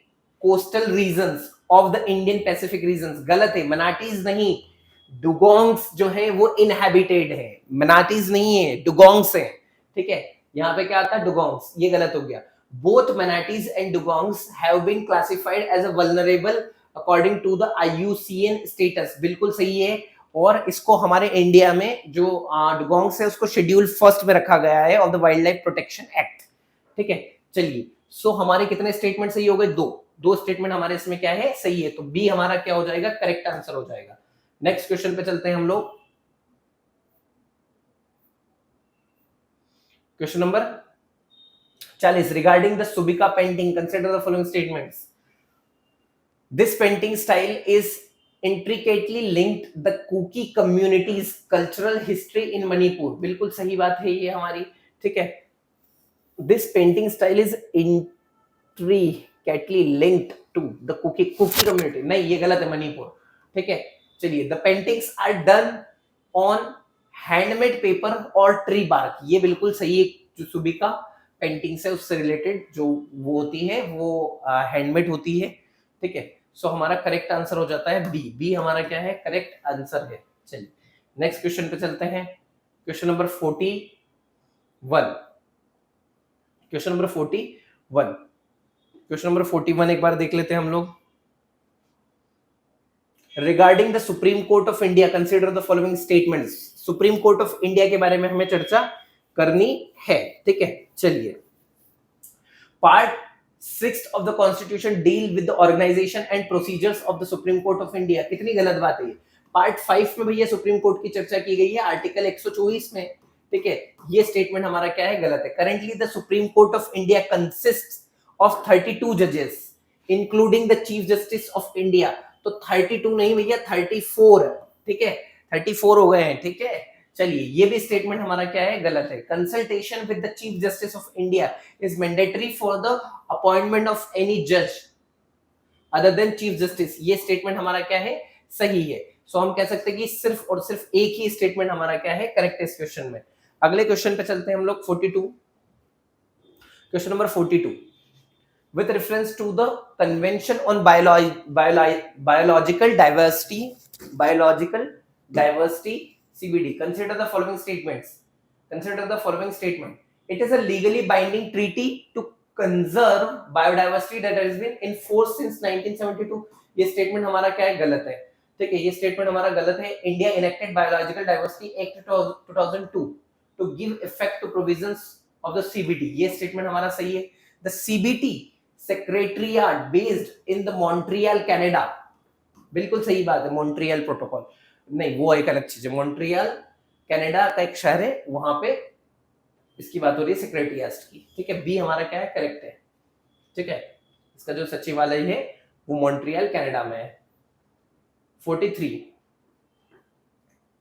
coastal regions of the Indian Pacific regions। गलत है, manatees नहीं, dugongs जो है वो inhabited है, manatees नहीं है, dugongs है, ठीक है। यहाँ पे क्या आता है, dugongs, ये गलत हो गया। both manatees and dugongs have been classified as a vulnerable according to the IUCN status। बिल्कुल सही है, और इसको हमारे इंडिया में जो डुगोंग्स है उसको शेड्यूल फर्स्ट में रखा गया है of the wild life protection act, ठीक है। चलिए, सो हमारे कितने स्टेटमेंट सही हो गए? दो स्टेटमेंट हमारे इसमें क्या है, सही है, तो बी हमारा क्या हो जाएगा, करेक्ट आंसर हो जाएगा। नेक्स्ट क्वेश्चन पे चलते हैं हम लोग। Question number 40 regarding the Subika painting consider the following statements. This painting style is intricately linked the Kuki community's cultural history in Manipur। बिल्कुल सही बात है ये हमारी, ठीक है। This painting style is intricately linked to the Kuki community। नहीं, ये गलत है, मणिपुर, ठीक है। चलिए, the paintings are done on handmade paper or tree bark। ये बिल्कुल सही है, जो सुबिका पेंटिंग्स है उससे रिलेटेड जो वो होती है वो हैंडमेड होती है, ठीक है। सो हमारा करेक्ट आंसर हो जाता है बी। बी हमारा क्या है, करेक्ट आंसर है। चलिए नेक्स्ट क्वेश्चन पे चलते हैं। Question number 41। Question number 41। Question number 41 एक बार देख लेते हैं हम लोग। Regarding the supreme court of India consider the following statements. Supreme court of India के बारे में हमें चर्चा करनी है, ठीक है। चलिए, part 6 of the constitution deal with the organisation and procedures of the supreme court of India. कितनी गलत बात है ये। पार्ट 5 में भैया सुप्रीम कोर्ट की चर्चा की गई है आर्टिकल 124 में, ठीक है। ये स्टेटमेंट हमारा क्या है, गलत है। Currently the supreme court of India consist of 32 जजेस including the chief justice of India. तो 32 नहीं भैया 34, ठीक है, 34 हो गए हैं, ठीक है। चलिए, ये भी स्टेटमेंट हमारा क्या है, गलत है। Consultation with the chief justice of India is mandatory for the appointment of any जज अदर देन चीफ जस्टिस। ये स्टेटमेंट हमारा क्या है, सही है। सो हम कह सकते हैं कि सिर्फ और सिर्फ एक ही स्टेटमेंट हमारा क्या है, करेक्ट है इस क्वेश्चन में। अगले क्वेश्चन पे चलते हैं हम लोग 42। Question number 42। with reference to the convention on biological diversity CBD, consider the following statements. It is a legally binding treaty to conserve biodiversity that has been in force since 1972. ये statement हमारा क्या है, गलत है, ठीक है। ये statement हमारा गलत है। India enacted biological diversity act 2002 to give effect to provisions of the CBD। ये स्टेटमेंट हमारा सही है। The CBD secretariat based in the Montreal Canada, बिल्कुल सही बात है। मॉन्ट्रियल प्रोटोकॉल नहीं, वो एक अलग चीज है। मॉन्ट्रियल कनाडा का एक शहर है, वहां पे इसकी बात हो रही है सेक्रेटरिएट की, ठीक है। बी हमारा क्या है, करेक्ट है, ठीक है। इसका जो सचिवालय है वो मॉन्ट्रियल कनाडा में है। 43।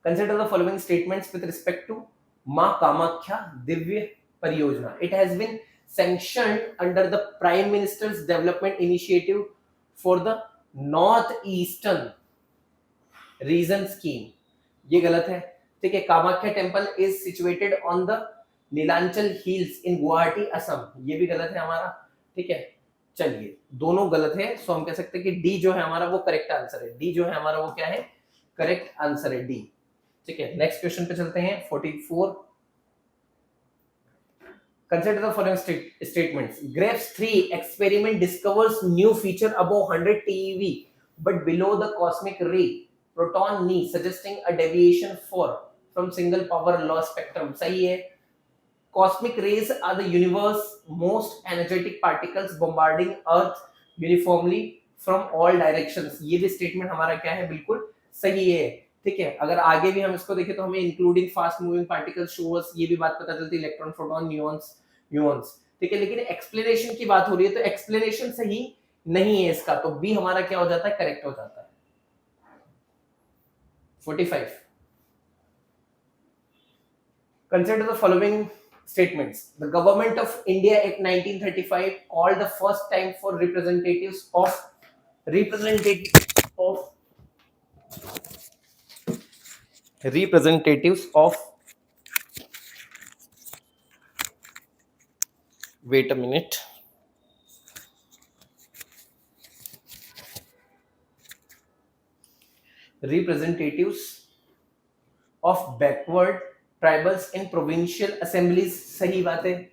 Consider the following statements with respect to Maa Kamakhya Divya Pariyojana. It has been sanctioned under the Prime Minister's Development Initiative for the North-Eastern Region Scheme। ये गलत है, ठीक है। Kamakhya temple is situated on the Nilanchal hills in Guwahati Assam. ये भी गलत है हमारा, ठीक है। चलिए, दोनों गलत है। सो हम कह सकते हैं कि डी जो है हमारा वो करेक्ट आंसर है। डी जो है हमारा वो क्या है, करेक्ट आंसर है, डी, ठीक है। नेक्स्ट क्वेश्चन पे चलते हैं 44। Consider the following statements. Graves 3 experiment discovers new feature above 100 TeV but below the cosmic ray proton knee, suggesting a deviation from single power law spectrum। सही है। Cosmic rays are the universe's most energetic particles bombarding Earth uniformly from all directions। ये भी statement हमारा क्या है, बिल्कुल सही है, ठीक है। अगर आगे भी हम इसको देखें तो हमें including fast moving particles shores ये भी बात पता चलती है, इलेक्ट्रॉन प्रोटॉन न्यूऑन्स, ठीक है। लेकिन एक्सप्लेनेशन की बात हो रही है तो एक्सप्लेनेशन सही नहीं है इसका, तो बी हमारा क्या हो जाता है, करेक्ट हो जाता है। 45। Consider the following statements. The government of India Act 1935 called the first time for representatives of wait a minute, representatives of backward tribals in provincial assemblies। सही बात है।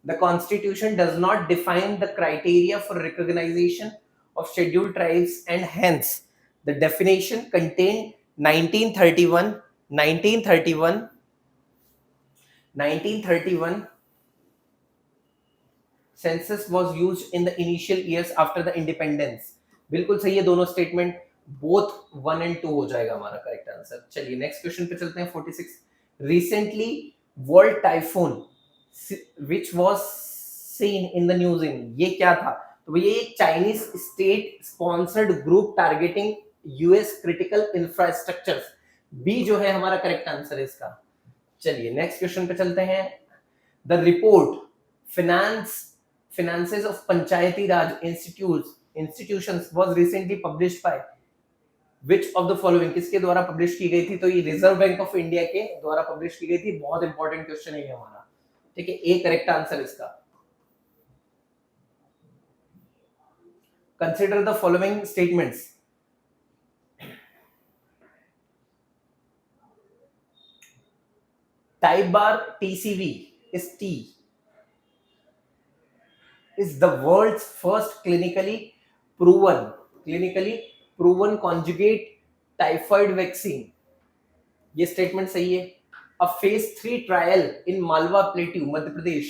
The constitution does not define the criteria for recognition of scheduled tribes and hence the definition contained 1931 census was used in the initial years after the independence। बिल्कुल सही है दोनों statement, both 1 and 2 हो जाएगा हमारा करेक्ट आंसर। चलिए next question पे चलते हैं 46। Recently world typhoon which was seen in the news in, ये क्या था, तो ये एक Chinese state sponsored group targeting US critical infrastructure. B जो है हमारा करेक्ट आंसर है इसका। चलिए नेक्स्ट क्वेश्चन पे चलते हैं। The report finances of Panchayati Raj institutions was recently published by which of the following, किसके द्वारा पब्लिश की गई थी, तो ये रिजर्व बैंक ऑफ इंडिया के द्वारा पब्लिश की गई थी। बहुत इंपॉर्टेंट क्वेश्चन है ये हमारा, ठीक है, ए करेक्ट आंसर इसका। Consider the following statements. Type bar TCV is T is the world's first clinically proven conjugate typhoid vaccine। ये स्टेटमेंट सही है। A phase 3 trial in Malwa plateau Madhya Pradesh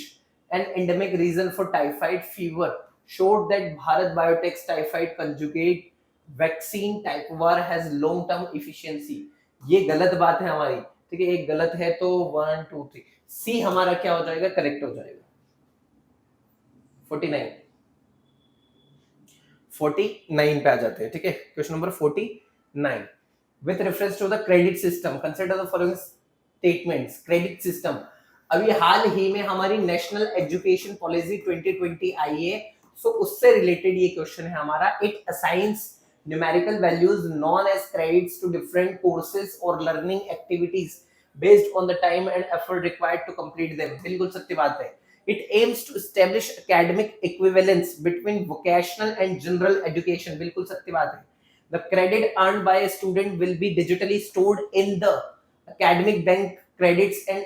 an endemic region for typhoid fever showed that Bharat Biotech's typhoid conjugate vaccine type var has long term efficiency। ये गलत बात है हमारी, ठीक है, एक गलत है तो 1 2 3 सी हमारा क्या हो जाएगा, करेक्ट हो जाएगा। 49 पे आ जाते हैं, ठीक है, question number 49। With reference to the credit system consider the following statements. Credit system, अभी हाल ही में हमारी नेशनल एजुकेशन पॉलिसी 2020 आई है, सो उससे रिलेटेड ये क्वेश्चन है हमारा। It assigns numerical values known as credits to different courses और learning activities based on the time and effort required to complete them. बिल्कुल सत्य बात है। It aims to establish academic equivalence between vocational and general education। बिल्कुल सत्य बात है। The credit earned by a student will be digitally stored in the academic bank credits and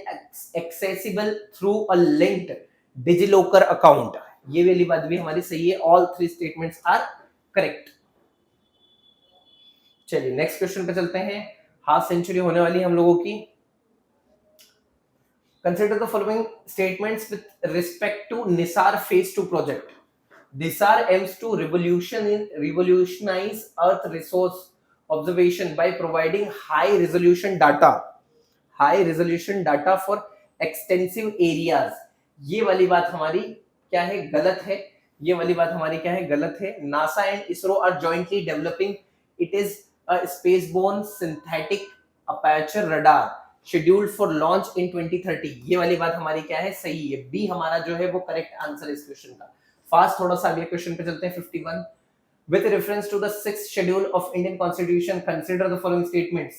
accessible through a linked DigiLocker account। ये वाली बात भी हमारी सही है। All three statements are correct। चलिए नेक्स्ट क्वेश्चन पे चलते हैं। हाफ सेंचुरी होने वाली है हम लोगों की। Consider the following statements with respect to NISAR Phase 2 project। NISAR aims to revolutionize Earth resource observation by providing high resolution data for extensive areas। ये वाली बात हमारी क्या है, गलत है। ये वाली बात हमारी क्या है, गलत है। NASA and ISRO are jointly developing it is a spaceborne synthetic aperture radar scheduled for launch in 2030। ये वाली बात हमारी क्या है, सही है। बी हमारा जो है वो करेक्ट आंसर है इस क्वेश्चन का। फास्ट थोड़ा सा अगले क्वेश्चन पे चलते हैं। 51 with reference to the 6th schedule of Indian constitution consider the following statements.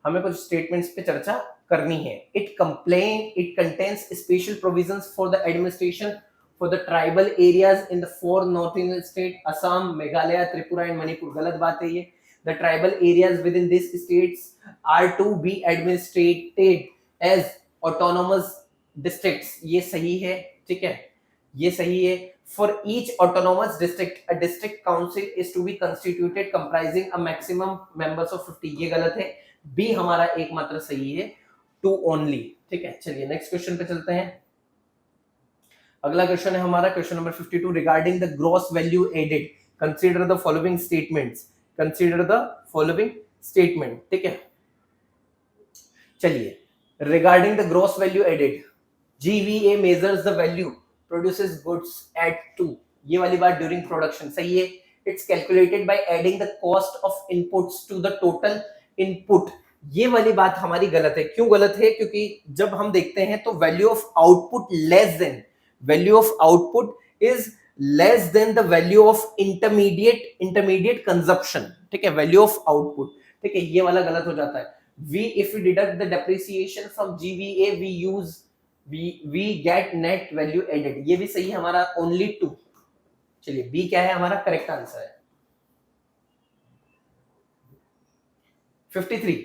हमें कुछ स्टेटमेंट्स पे चर्चा करनी है। It contains special provisions for the administration for the tribal areas in the 4 north Indian state Assam, Meghalaya, Tripura and Manipur. गलत बात है ये। The tribal areas within these states are to be administrated as autonomous districts। ये सही है, ठीक है, ये सही है। For each autonomous district, a district council is to be constituted comprising a maximum members of 50। ये गलत है। बी हमारा एकमात्र सही है, 2 only। ठीक है, चलिए नेक्स्ट क्वेश्चन पे चलते हैं। अगला क्वेश्चन है हमारा question number 52 regarding the gross value added consider the following statements. Consider the following statement, ठीक है। चलिए regarding the gross value added, GVA measures the value produces goods at 2। ये वाली बात ड्यूरिंग प्रोडक्शन सही है। It's calculated by adding the cost of inputs to the total input. ये वाली बात हमारी गलत है। क्यों गलत है, क्योंकि जब हम देखते हैं तो value of output is less than the value of intermediate consumption. ठीक है, वैल्यू ऑफ आउटपुट, ठीक है, ये वाला गलत हो जाता है। if we deduct the depreciation from GVA we get net value added। ये भी सही है हमारा, only 2। चलिए बी क्या है हमारा, करेक्ट आंसर है। 53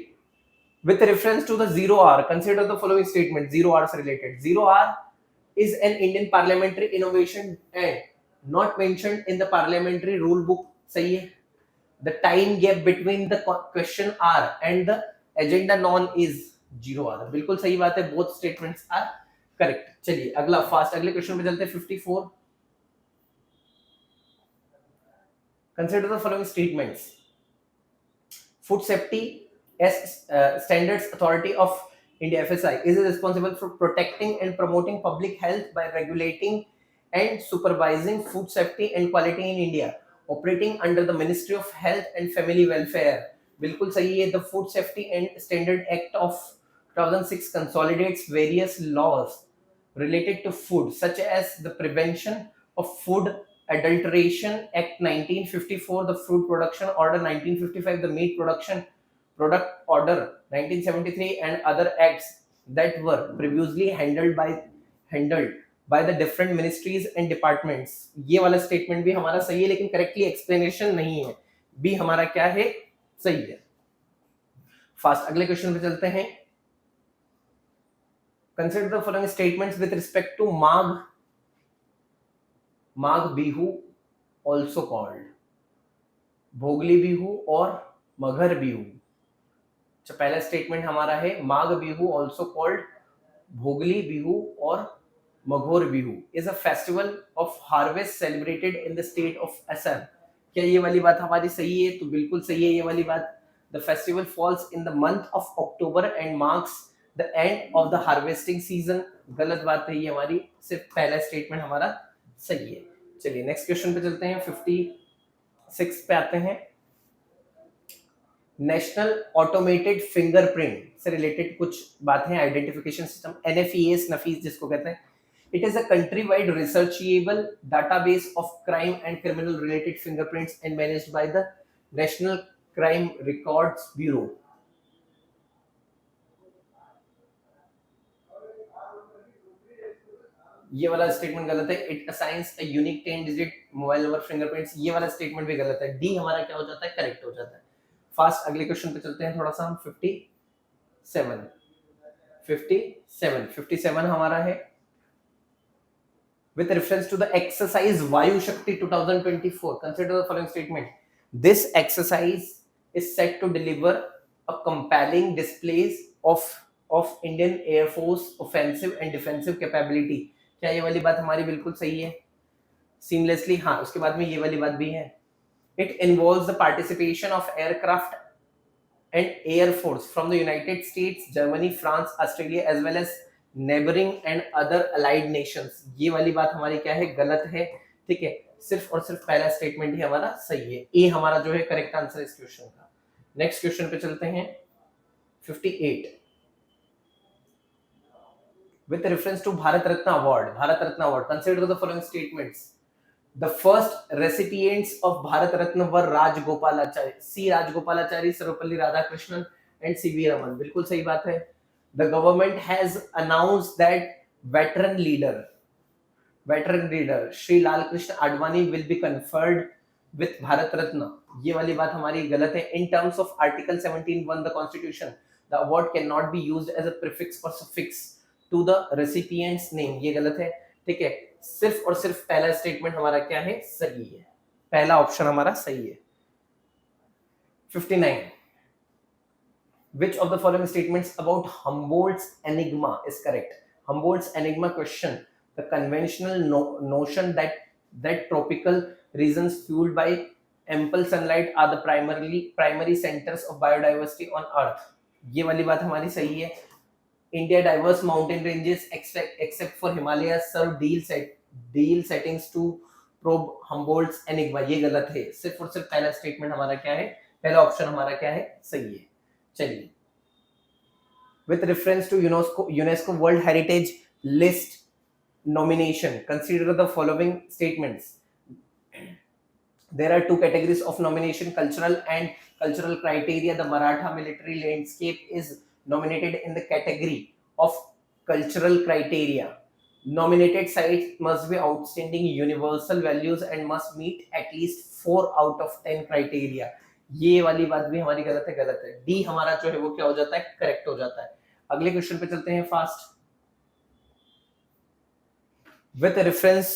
with reference to the 0R consider the following statement। 0R से related, 0R is an Indian parliamentary innovation and not mentioned in the parliamentary rule book। सही है। The time gap between the question R and the agenda non is 0R। बिल्कुल सही बात है, both statements are correct। चलिए अगला fast अगले question पे चलते हैं। 54 consider the following statements। Food Safety Standards Authority of India FSI is responsible for protecting and promoting public health by regulating and supervising food safety and quality in India, operating under the Ministry of Health and Family Welfare। बिल्कुल सही है। The Food Safety and Standard Act of 2006 consolidates various laws related to food such as the Prevention of Food Adulteration Act 1954, the Food Production Order 1955, the Meat Product Order 1973 and other acts that were previously handled by the different ministries and departments. ये वाला statement भी हमारा सही है, लेकिन correctly explanation नहीं है। B हमारा क्या है, सही है। फास्ट अगले क्वेश्चन पे चलते हैं। Consider the following statements with respect to Magh, Magh Bihu also called, Bhogali Bihu और मगर बिहू। अच्छा, पहला स्टेटमेंट हमारा है माघ बिहू ऑल्सो कॉल्ड भोगली बिहू और Maghar Bihu is a festival of harvest celebrated in the state of Assam. क्या ये वाली बात हमारी सही है? तो बिल्कुल सही है ये वाली बात। The festival falls in the month of October and marks the end of the harvesting season. गलत बात है ये हमारी, सिर्फ पहला स्टेटमेंट हमारा सही है। चलिए नेक्स्ट क्वेश्चन पे चलते हैं, 56 पे आते हैं। नेशनल ऑटोमेटेड फिंगरप्रिंट से रिलेटेड कुछ बातें हैं। आइडेंटिफिकेशन सिस्टम NFES नफीस जिसको कहते हैं। It is a country wide researchable database of crime and criminal related fingerprints and managed by the national crime records bureau. ये वाला स्टेटमेंट गलत है। It assigns a unique 10 digit mobile number fingerprints. ये वाला statement भी गलत है। D हमारा क्या हो जाता है, करेक्ट हो जाता है। फास्ट अगले क्वेश्चन पे चलते हैं थोड़ा सा हम। 57 हमारा है। With reference to the exercise Vayu Shakti 2024, consider the following statement. This exercise is set to deliver a compelling displays of Indian Air Force offensive and defensive capability. क्या ये वाली बात हमारी बिल्कुल सही है? Seamlessly हाँ। उसके बाद में ये वाली बात भी है। It involves the participation of aircraft and air force from the United States, Germany, France, Australia as well as neighboring and other allied nations। ये वाली बात हमारी क्या है, गलत है। ठीक है, सिर्फ और सिर्फ पहला स्टेटमेंट ही हमारा सही है। ए हमारा जो है करेक्ट आंसर इस क्वेश्चन का। नेक्स्ट क्वेश्चन पे चलते हैं 58। With reference to Bharat Ratna award, Bharat Ratna award consider the following statements. The first recipients of Bharat Ratna were Rajgopalachari, C. Rajgopalachari, Sarvepalli Radhakrishnan, and C.V. Raman। बिल्कुल सही बात है। The government has announced that veteran leader Shri Lal Krishna Advani will be conferred with Bharat Ratna। ये वाली बात हमारी गलत है। In terms of Article 17(1) the Constitution, the award cannot be used as a prefix or suffix to the recipient's name। ये गलत है। ठीक है, सिर्फ और सिर्फ पहला स्टेटमेंट हमारा क्या है, सही है। पहला ऑप्शन हमारा सही है। 59 which of the following statements about Humboldt's enigma is correct? Humboldt's enigma question the conventional notion that tropical regions fueled by ample sunlight are the primary centers of biodiversity on earth। ये वाली बात हमारी सही है। India diverse mountain ranges except for Himalayas serve deal settings to probe Humboldt's enigma। ये गलत है। सिर्फ और सिर्फ पहला स्टेटमेंट हमारा क्या है, पहला ऑप्शन हमारा क्या है, सही है। चलिए, with reference to UNESCO World Heritage List nomination, consider the following statements. There are two categories of nomination: cultural and cultural criteria। The Maratha military landscape is nominated in the category of cultural criteria। Nominated sites must be outstanding universal values and must meet at least 4 out of 10 criteria। ये वाली बात भी हमारी गलत है, गलत है। D हमारा जो है वो क्या हो जाता है, करेक्ट हो जाता है। अगले क्वेश्चन पे चलते हैं fast. With reference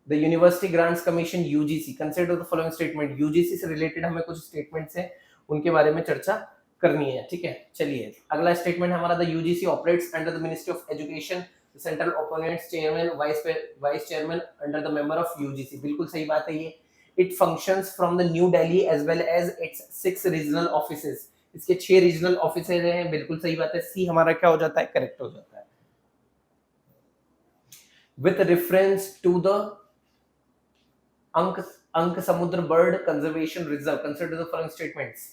the university grants commission UGC, consider the following statement. UGC से रिलेटेड हमें कुछ स्टेटमेंट्स हैं, उनके बारे में चर्चा करनी है। ठीक है, चलिए अगला स्टेटमेंट हमारा the UGC operates under the ministry of education, central opponents chairman vice chairman under the member of UGC। बिल्कुल सही बात है ये। It functions from the new Delhi as well as its 6 regional offices. इसके 6 रीजनल ऑफिसेज हैं। बिल्कुल सही बात है। सी हमारा क्या हो जाता है, करेक्ट हो जाता है। विद रेफरेंस टू द अंक समुद्र bird conservation reserve, consider the following statements.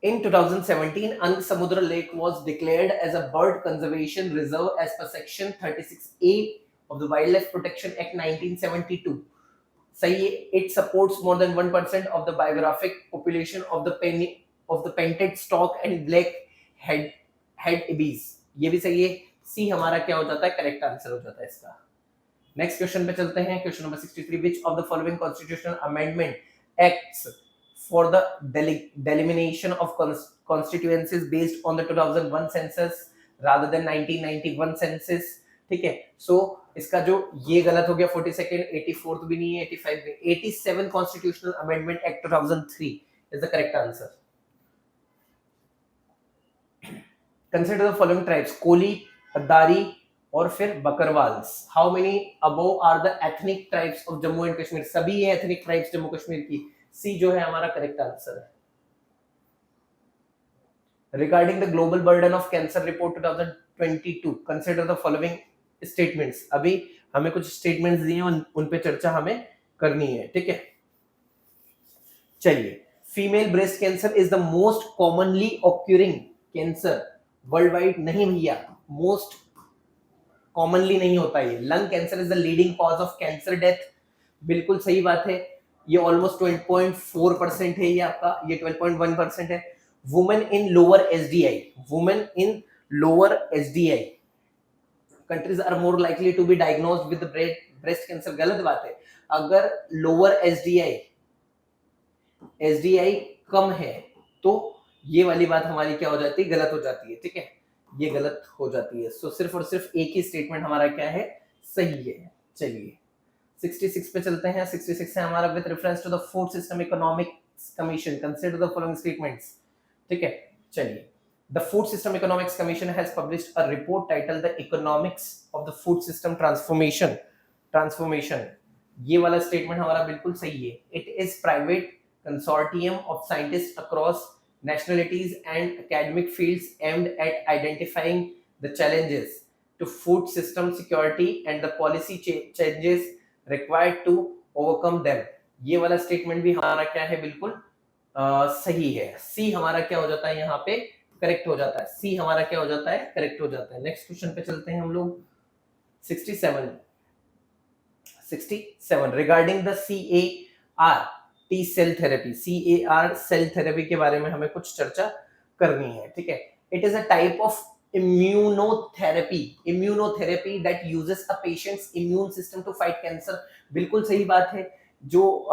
In 2017, Ank Samudra Lake was declared as a bird conservation reserve as per Section 36A of the Wildlife Protection Act 1972। सही है। It supports more than 1% of the biographic population of the painted stork and black head ibis। ये भी सही है। सी हमारा क्या हो जाता है, करेक्ट आंसर हो जाता है इसका। नेक्स्ट क्वेश्चन पे चलते हैं, question number 63, which of the following constitutional amendment acts for the delimitation of constituencies based on the 2001 census rather than 1991 census, ठीक है। सो इसका जो ये गलत हो गया 42nd, 84th भी नहीं है, 85 भी, 87 constitutional amendment act 2003 is the correct answer. Consider the following tribes, Koli, Addari और फिर Bakarwals. How many above are the ethnic tribes of Jammu and Kashmir, सभी ये एथनिक ट्राइब्स जम्मू कश्मीर की। सी जो है हमारा करेक्ट आंसर है। Regarding the global burden of cancer report 2022, consider the following statements. अभी हमें कुछ स्टेटमेंट्स दिए हैं, उन पे चर्चा हमें करनी है, ठीक है। चलिए, female breast cancer is the most commonly occurring cancer worldwide, नहीं भैया, मोस्ट कॉमनली नहीं होता ये। Lung cancer is the leading cause of cancer death, बिल्कुल सही बात है, ये ऑलमोस्ट 12.4% है, ये आपका ये 12.1% है। Women in lower SDI, women in lower SDI countries are more likely to be diagnosed with breast cancer, गलत बात है। अगर लोअर एसडीआई कम है तो ये वाली बात हमारी क्या हो जाती है, गलत हो जाती है, ठीक है, ये गलत हो जाती है। सो सिर्फ और सिर्फ एक ही स्टेटमेंट हमारा क्या है, सही है। चलिए 66 पे चलते हैं। 66 है हमारा, with reference to the food system economics commission consider the following statements, ठीक है। चलिए, the food system economics commission has published a report titled the economics of the food system transformation. ये वाला स्टेटमेंट हमारा बिल्कुल सही है। It is private consortium of scientist across nationalities and academic fields aimed at identifying the challenges to food system security and the policy changes required to overcome them। ये वाला statement भी हमारा क्या है, बिल्कुल सही है। सी हमारा क्या हो जाता है, यहाँ पे करेक्ट हो जाता है। सी हमारा क्या हो जाता है, करेक्ट हो जाता है। नेक्स्ट क्वेश्चन पे चलते हैं हम लोग। 67 regarding the CAR T cell therapy, CAR cell therapy के बारे में हमें कुछ चर्चा करनी है, ठीक है। It is a type of immunotherapy that uses a patient's immune system to fight cancer, बिल्कुल सही बात है। जो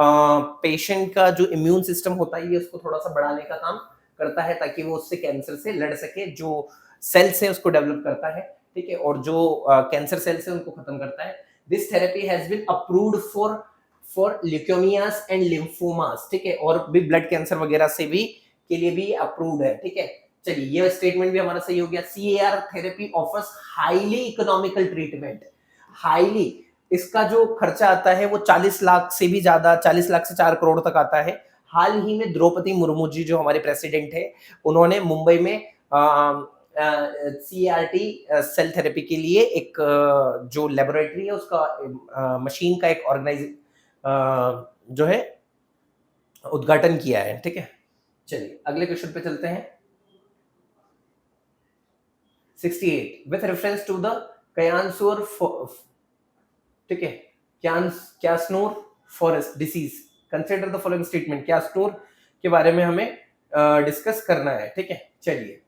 पेशेंट का जो इम्यून सिस्टम होता है, ये उसको थोड़ा सा बढ़ाने का काम करता है ताकि वो उससे कैंसर से लड़ सके। जो सेल्स है उसको डेवलप करता है, ठीक है, और जो कैंसर सेल्स है उनको खत्म करता है। This therapy has been approved for leukaemias and lymphomas, ठीक है, और भी ब्लड कैंसर वगैरह से भी के लिए भी अप्रूव्ड है, ठीक है। चलिए, ये स्टेटमेंट भी हमारा सही हो गया। CAR therapy offers highly economical treatment. Highly, इसका जो खर्चा आता है वो 40 लाख से भी ज्यादा, 40 लाख से 4 करोड़ तक आता है। हाल ही में द्रौपदी मुर्मू जी जो हमारे प्रेसिडेंट है, उन्होंने मुंबई में CAR सेल थेरेपी के लिए एक जो लेबोरेटरी है उसका मशीन का एक जो है उद्घाटन किया है, ठीक है। चलिए अगले क्वेश्चन पे चलते हैं। 68 with reference to the Kyasanur, ठीक है, Kyasanur forest disease consider the following statement. Kyasanur के बारे में हमें डिस्कस करना है, ठीक है। चलिए,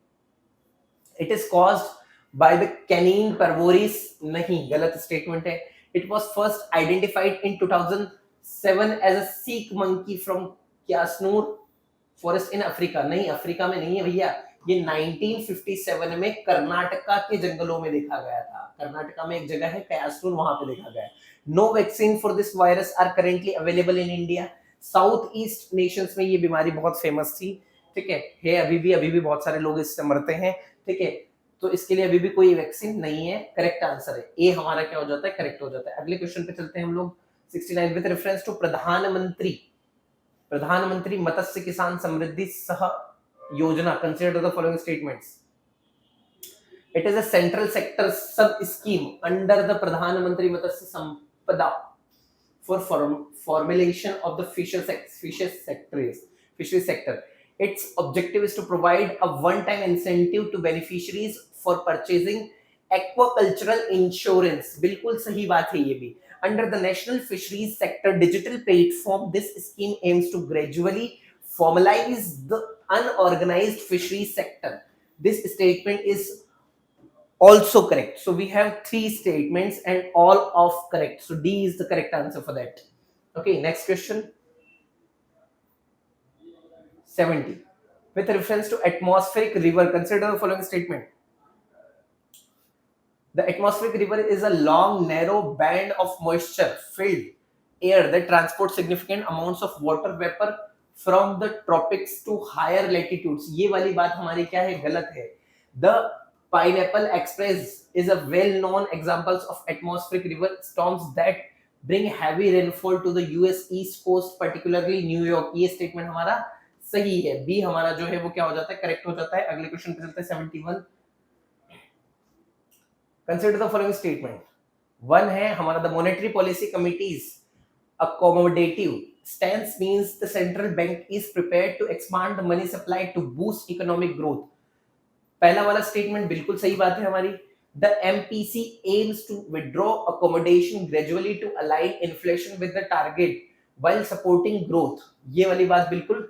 it is caused by the canine parvovirus, नहीं, गलत स्टेटमेंट है। It was first identified in 2007 as a sick monkey from Kyasanur forest in Africa, नहीं, अफ्रीका में नहीं है भैया, ये 1957 में कर्नाटका के जंगलों में देखा गया था। कर्नाटका में एक जगह है क्यास्नोर, वहां पे देखा गया। No vaccine for this virus are currently available in India. South east nations में ये बीमारी बहुत फेमस थी, ठीक है, अभी भी बहुत सारे लोग इससे मरते हैं, ठीक है, तो इसके लिए अभी भी कोई वैक्सीन नहीं है। करेक्ट आंसर है ए हमारा क्या हो जाता है, करेक्ट हो जाता है। अगले क्वेश्चन पे चलते हैं हम लोग। 69 विद रेफरेंस टू प्रधानमंत्री मत्स्य किसान समृद्धि सह योजना consider the following statements. It is a central sector सब स्कीम अंडर द प्रधानमंत्री मत्स्य संपदा for formulation of the fisheries sector. Its objective is to provide a one-time incentive to beneficiaries for purchasing aquacultural insurance, बिल्कुल सही बात है ये भी। Under the National Fisheries Sector Digital Platform, this scheme aims to gradually formalize the unorganized fisheries sector. This statement is also correct. So we have 3 statements and all of correct. So D is the correct answer for that. Okay, next question. 70. With reference to atmospheric river, consider the following statement. The atmospheric river is a long, narrow band of moisture-filled air that transports significant amounts of water vapor from the tropics to higher latitudes. ये वाली बात हमारी क्या है? गलत है. The Pineapple Express is a well-known examples of atmospheric river storms that bring heavy rainfall to the US East Coast, particularly New York. ये statement हमारा सही है. बी हमारा जो है वो क्या हो जाता है? करेक्ट हो जाता है. अगले क्वेश्चन पे चलते हैं. 71. Consider the following statement. One है हमारा the monetary policy committee's accommodative stance means the central bank is prepared to expand the money supply to boost economic growth. पहला वाला स्टेटमेंट बिल्कुल सही बात है हमारी. The MPC aims to withdraw accommodation gradually to align inflation with the target while supporting growth. ये वाली बात बिल्कुल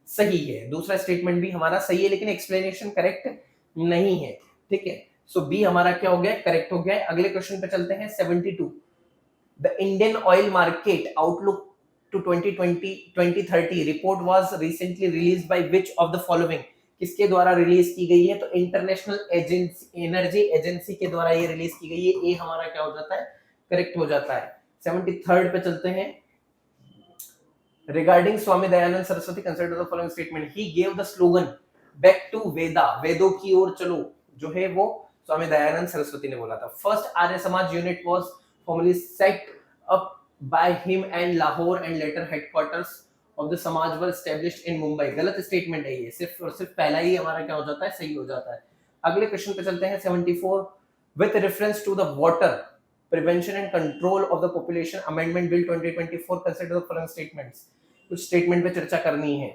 सही है. दूसरा स्टेटमेंट भी हमारा सही है लेकिन एक्सप्लेनेशन करेक्ट नहीं है. ठीक है. सो बी हमारा क्या हो गया? करेक्ट हो गया. अगले क्वेश्चन पे चलते हैं. 72. The Indian oil market outlook to 2020-2030 report was recently released by which of the following. किसके द्वारा रिलीज की गई है? तो इंटरनेशनल एनर्जी एजेंसी के द्वारा ये रिलीज की गई है. ए हमारा क्या हो जाता है? करेक्ट हो जाता है. 73rd पे चलते हैं. Regarding Swami Dayanand Saraswati, consider the following statement. He gave the slogan back to Veda, वेदों की ओर चलो, जो है वो स्वामी दयानंद सरस्वती ने बोला था. First Arya Samaj unit was formally set up by him and Lahore and later headquarters of the समाज वर एस्टैब्लिश्ड इन मुंबई. गलत स्टेटमेंट है ये. सिर्फ और सिर्फ पहला ही हमारा क्या हो जाता है? सही हो जाता है. अगले क्वेश्चन पे चलते हैं. 74. With reference to the water prevention and control of the population amendment bill 2024, consider the following statements. कुछ स्टेटमेंट पे चर्चा करनी है.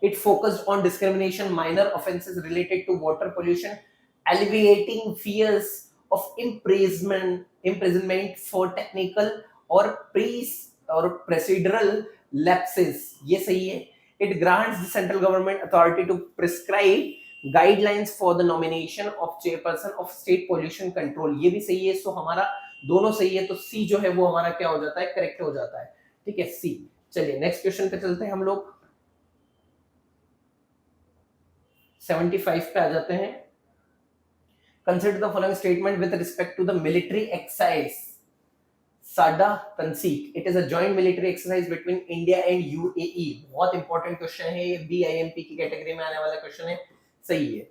It focused on discrimination, minor offenses related to water pollution, alleviating fears of imprisonment for technical or procedural lapses. ये सही है. It grants the central government authority to prescribe guidelines for the nomination of chairperson of state pollution control. ये भी सही है. सो हमारा दोनों सही है. तो सी जो है वो हमारा क्या हो जाता है? करेक्ट हो जाता है. ठीक है, सी. चलिए नेक्स्ट क्वेश्चन पे चलते हैं हम लोग. 75 पे आ जाते हैं. Consider the following statement with respect to the military exercise Sada Tanseek. It is a joint military exercise between India and UAE. बहुत इंपॉर्टेंट क्वेश्चन है ये. BIMP की कैटेगरी में आने वाला क्वेश्चन है. सही है.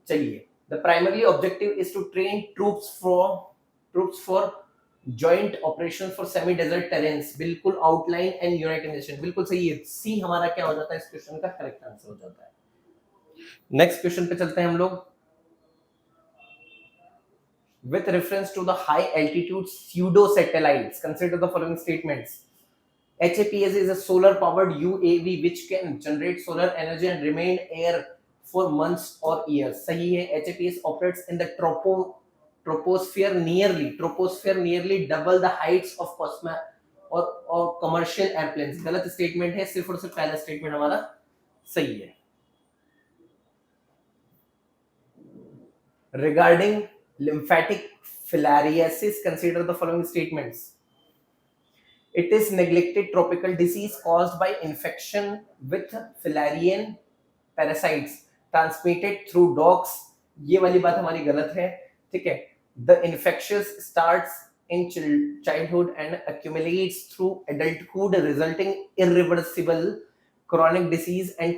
चलिए. The primary objective is to train troops for joint operations for semi-desert terrains. बिल्कुल outline and United Nations. बिल्कुल सही है. C हमारा क्या हो जाता है? इस क्वेश्चन का करेक्ट आंसर हो जाता है. नेक्स्ट क्वेश्चन पे चलते हैं हम लोग. With reference to the high altitude pseudo satellites, consider the following statements. HAPS is a solar powered UAV which can generate solar energy and remain air for months or years. सही है. HAPS operates in the troposphere nearly double the heights of or commercial airplanes. गलत statement है. सिर्फ और सिर्फ पहला statement हमारा सही है. Regarding lymphatic filariasis, consider the following statements. It is neglected tropical disease caused by infection with filarian parasites transmitted through dogs. ये वाली बात हमारी गलत है. ठीक है. The infectious starts in childhood and accumulates through adulthood, resulting irreversible chronic disease and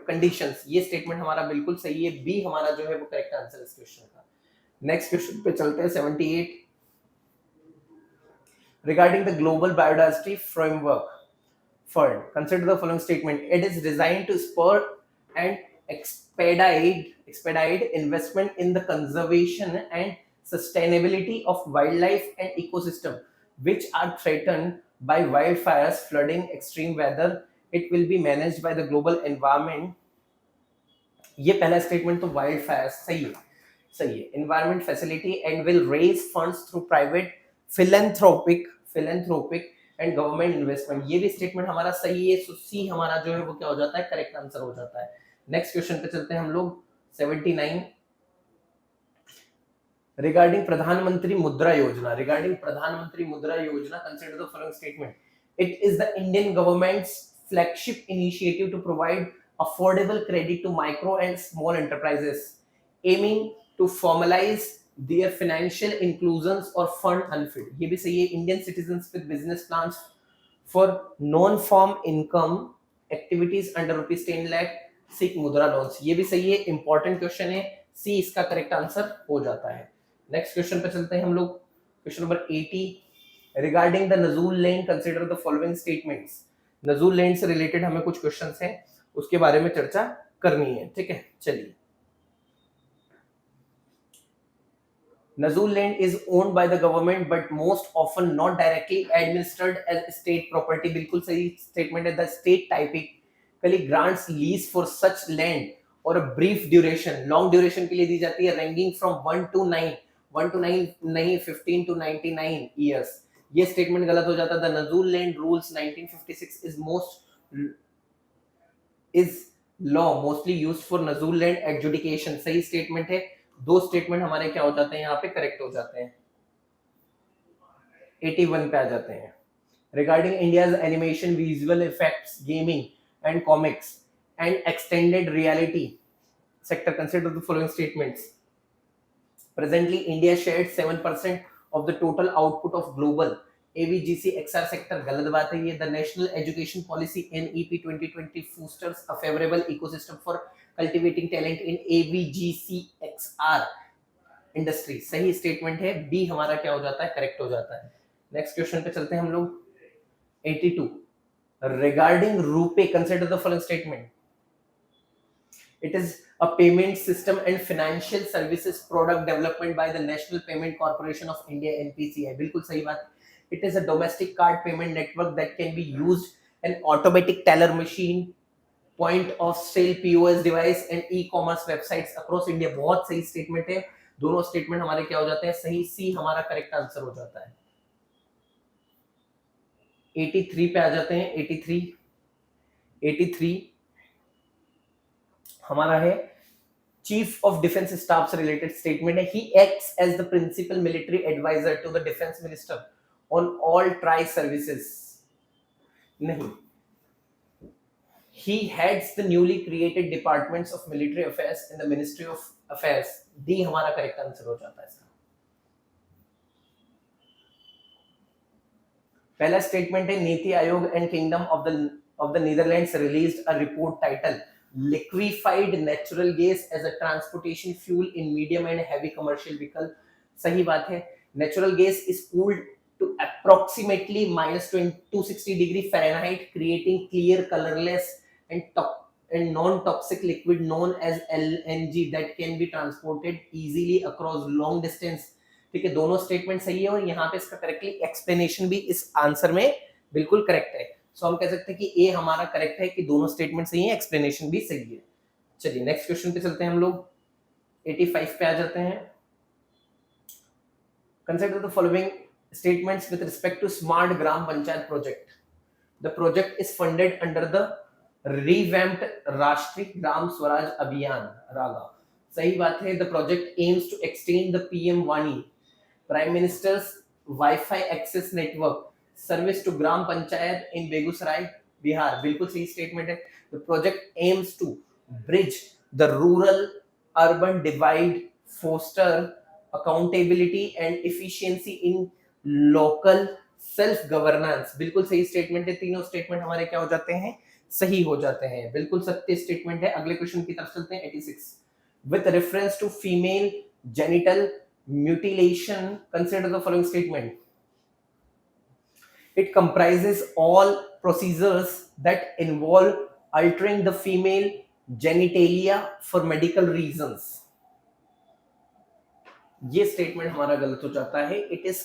conditions. ये statement हमारा बिल्कुल सही है. बी हमारा जो है वो करेक्ट आंसर इस क्वेश्चन का. नेक्स्ट क्वेश्चन पे चलते हैं. 78. Regarding the global biodiversity framework fund, consider the following statement. It is designed to spur and expedite investment in the conservation and sustainability of wildlife and ecosystem which are threatened by wildfires, flooding, extreme weather. It will be managed by the global environment. ये पहला statement तो wild fire सही है. सही है. Environment facility and will raise funds through private philanthropic and government investment. ये भी statement हमारा सही है. सो सी हमारा जो है वो क्या हो जाता है? करेक्ट आंसर हो जाता है. नेक्स्ट क्वेश्चन पे चलते हैं हम लोग. 79. Regarding Pradhanmantri Mudra Yojana, consider the following statement. It is the Indian government's flagship initiative to provide affordable credit to micro and small enterprises, aiming to formalize their financial inclusions or fund unfit. ये भी सही है. Indian citizens with business plans for non-farm income activities under rupees 10 lakh seek mudra loans. ये भी सही है. Important question है. सी इसका करेक्ट आंसर हो जाता है. नेक्स्ट क्वेश्चन पे चलते हैं हम लोग. Question number 80. रिगार्डिंग द नजूल land consider the following statements. नजूल लैंड से रिलेटेड हमें कुछ क्वेश्चंस हैं, उसके बारे में चर्चा करनी है. ठीक है, चलिए. Nazul land is owned by the government but most often not directly administered as state property. बिल्कुल सही स्टेटमेंट है. The state typically grants lease for such land और ब्रीफ ड्यूरेशन, लॉन्ग ड्यूरेशन के लिए दी जाती है, रैंकिंग फ्रॉम 1 to 9 नहीं 15 to 99 years. ये स्टेटमेंट गलत हो जाता. द नजूल land rules 1956 is law mostly used for नजूल लैंड एडजुडिकेशन. सही स्टेटमेंट है. दो स्टेटमेंट हमारे क्या हो जाते हैं यहाँ पे करेक्ट हो जाते हैं. 81 पे आ जाते हैं. Regarding India's animation, visual effects, gaming and comics and extended reality sector, consider the following statements. Presently India shared 7% of the total output of global AVGC XR sector. गलत बात है ये. The National Education Policy NEP 2020 fosters a favorable ecosystem for cultivating talent in AVGC XR industry. सही statement है. B हमारा क्या हो जाता है करेक्ट हो जाता है. नेक्स्ट क्वेश्चन पे चलते हैं हम लोग. 82. Regarding RuPay, consider the following statement. It is a payment system and financial services product development by the National Payment Corporation of India NPCI. बिल्कुल सही बात. It is a domestic card payment network that can be used an automatic teller machine, point of sale POS device and e-commerce websites across India. बहुत सही statement है. दोनों statement हमारे क्या हो जाते हैं सही. सी हमारा करेक्ट आंसर हो जाता है. 83 पे आ जाते हैं. 83 हमारा है चीफ ऑफ डिफेंस स्टाफ से रिलेटेड स्टेटमेंट है. He acts as the principal military adviser to the defence minister on all tri services. नहीं, he heads the newly created departments of military affairs in the ministry of affairs. D हमारा correct answer हो जाता है इसका. पहला statement है NITI Aayog and kingdom of the Netherlands released a report title liquefied natural gas as a transportation fuel in medium and heavy commercial vehicle. सही बात है. Natural gas is cooled to approximately -260 degree Fahrenheit, creating clear, colorless and non-toxic liquid known as LNG that can be transported easily across long distance. ठीक है, दोनों statement सही है और यहाँ पे इसका करेक्टली एक्सप्लेनेशन भी इस आंसर में बिल्कुल करेक्ट है. सो हम कह सकते हैं कि ए हमारा करेक्ट है कि दोनों स्टेटमेंट सही है, एक्सप्लेनेशन भी सही है. चलिए नेक्स्ट क्वेश्चन पे चलते हैं हम लोग. 85 पे आ जाते हैं. Consider the following statements with respect to smart gram panchayat project. The project is funded under the revamped Rashtriya Gram Swaraj Abhiyan रागा. सही बात है. The project aims to extend the PM वाणी prime minister's WiFi access network service to gram panchayat in Begusarai Bihar. बिल्कुल सही statement है. The project aims to bridge the rural urban divide, foster accountability and efficiency in local self governance. बिल्कुल सही statement है. तीनों statement हमारे क्या हो जाते हैं सही हो जाते हैं. बिल्कुल सत्य स्टेटमेंट है. अगले क्वेश्चन की तरफ चलते हैं. 86. With reference to female genital mutilation, consider the following statement. It comprises all procedures that involve altering the female genitalia for medical reasons. ये स्टेटमेंट हमारा गलत हो जाता है. It is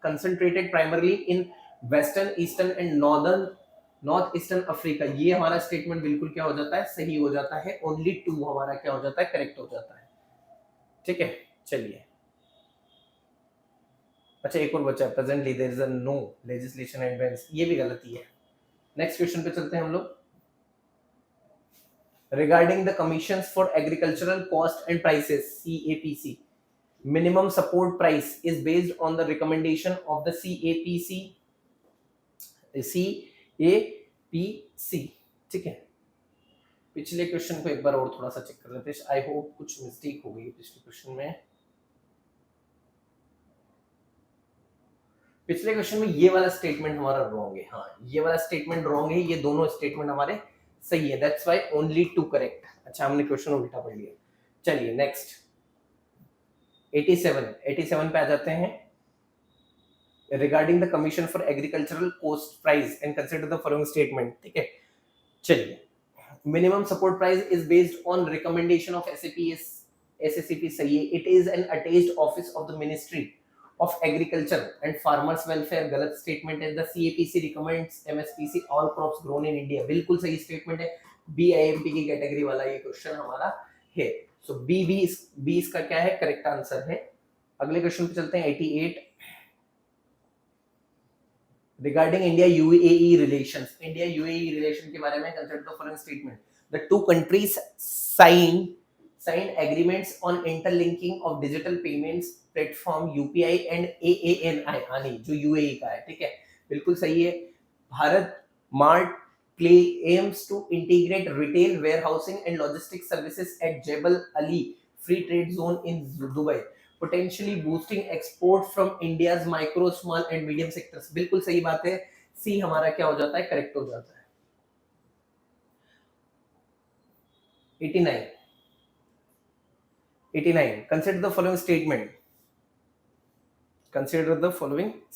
concentrated primarily in western, eastern and north eastern Africa. ये हमारा statement बिल्कुल क्या हो जाता है सही हो जाता है. ओनली 2 हमारा क्या हो जाता है करेक्ट हो जाता है. ठीक है, चलिए. अच्छा, एक और बचा है. Presently there is no legislation advance. ये भी गलती है. नेक्स्ट क्वेश्चन पे चलते हैं हम लोग. Regarding the commissions for agricultural cost and prices CAPC. minimum support price is based on the recommendation of the CAPC, ठीक है। पिछले क्वेश्चन को एक बार और थोड़ा सा चेक कर लेते हैं, आई होप कुछ मिस्टेक हो गई है पिछले क्वेश्चन में। पिछले क्वेश्चन में ये वाला स्टेटमेंट हमारा रॉन्ग है, हाँ ये वाला स्टेटमेंट रॉन्ग है, ये दोनों स्टेटमेंट हमारे सही है, दैट्स व्हाई ओनली 2 करेक्ट। अच्छा हमने क्वेश्चन उल्टा पढ़ लिया। चलिए नेक्स्ट 87 पे आ जाते हैं। Regarding the commission for agricultural cost price and consider the following statement, ठीक है। चलिए minimum support price is based on recommendation of SACP, सही है। It is N attached office of the ministry of agriculture and farmers welfare, गलत statement है। The CAPC recommends MSPC all crops grown in India, बिल्कुल सही statement है। BIMP की category वाला ये क्वेश्चन हमारा है, सो बी इसका क्या है, करेक्ट आंसर है। अगले क्वेश्चन पे चलते हैं 88। Regarding India UAE relations, India UAE relation के बारे में consider the following statement. The two countries sign agreements on interlinking of digital payments platform UPI and AANI, जो UAE का है, ठीक है, बिल्कुल सही है। Bharat mart claims to integrate retail warehousing and logistics services at Jebel Ali Free Trade Zone in Dubai, potentially boosting export from India's micro, small and medium sectors, बिल्कुल सही बात है। सी हमारा क्या हो जाता है, करेक्ट हो जाता है। 89 consider the following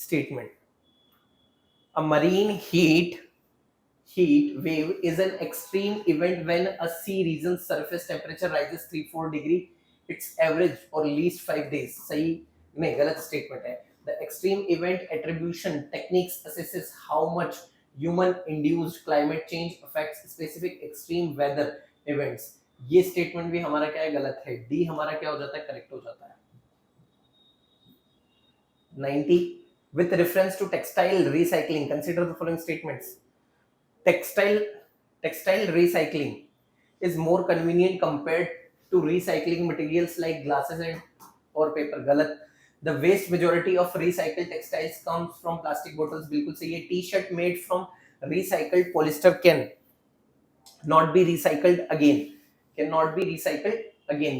statement, a marine heat wave is an extreme event when a sea region's surface temperature rises 3-4 degree its average or least 5 days, सही नहीं, गलत स्टेटमेंट है। The extreme event attribution techniques assesses how much human induced climate change affects specific extreme weather events, ये statement भी हमारा क्या है, गलत है। डी हमारा क्या हो जाता है, करेक्ट हो जाता है। 90 with reference to textile recycling consider the following statements। textile recycling is more convenient compared to recycling materials like glasses and or paper, गलत। the vast majority of recycled textiles comes from plastic bottles, बिल्कुल सही है। T-shirt made from recycled polyester cannot be recycled again,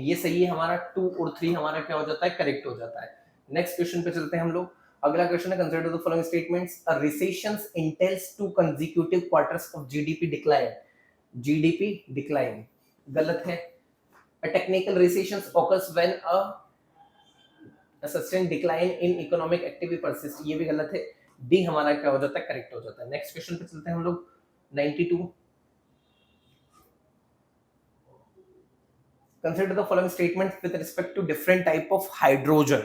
ये सही है हमारा। 2 और 3 हमारा क्या हो जाता है, करेक्ट हो जाता है। नेक्स्ट क्वेश्चन पे चलते हैं हम लोग। अगला क्वेश्चन है consider the following statements. A recession entails 2 consecutive quarters of GDP decline, गलत है। A technical recession occurs when a sustained decline in economic activity persist, ये भी गलत है। डी हमारा क्या हो जाता है, करेक्ट हो जाता है। नेक्स्ट क्वेश्चन पे चलते हैं हम लोग 92। Consider the following statements with respect to different type of hydrogen.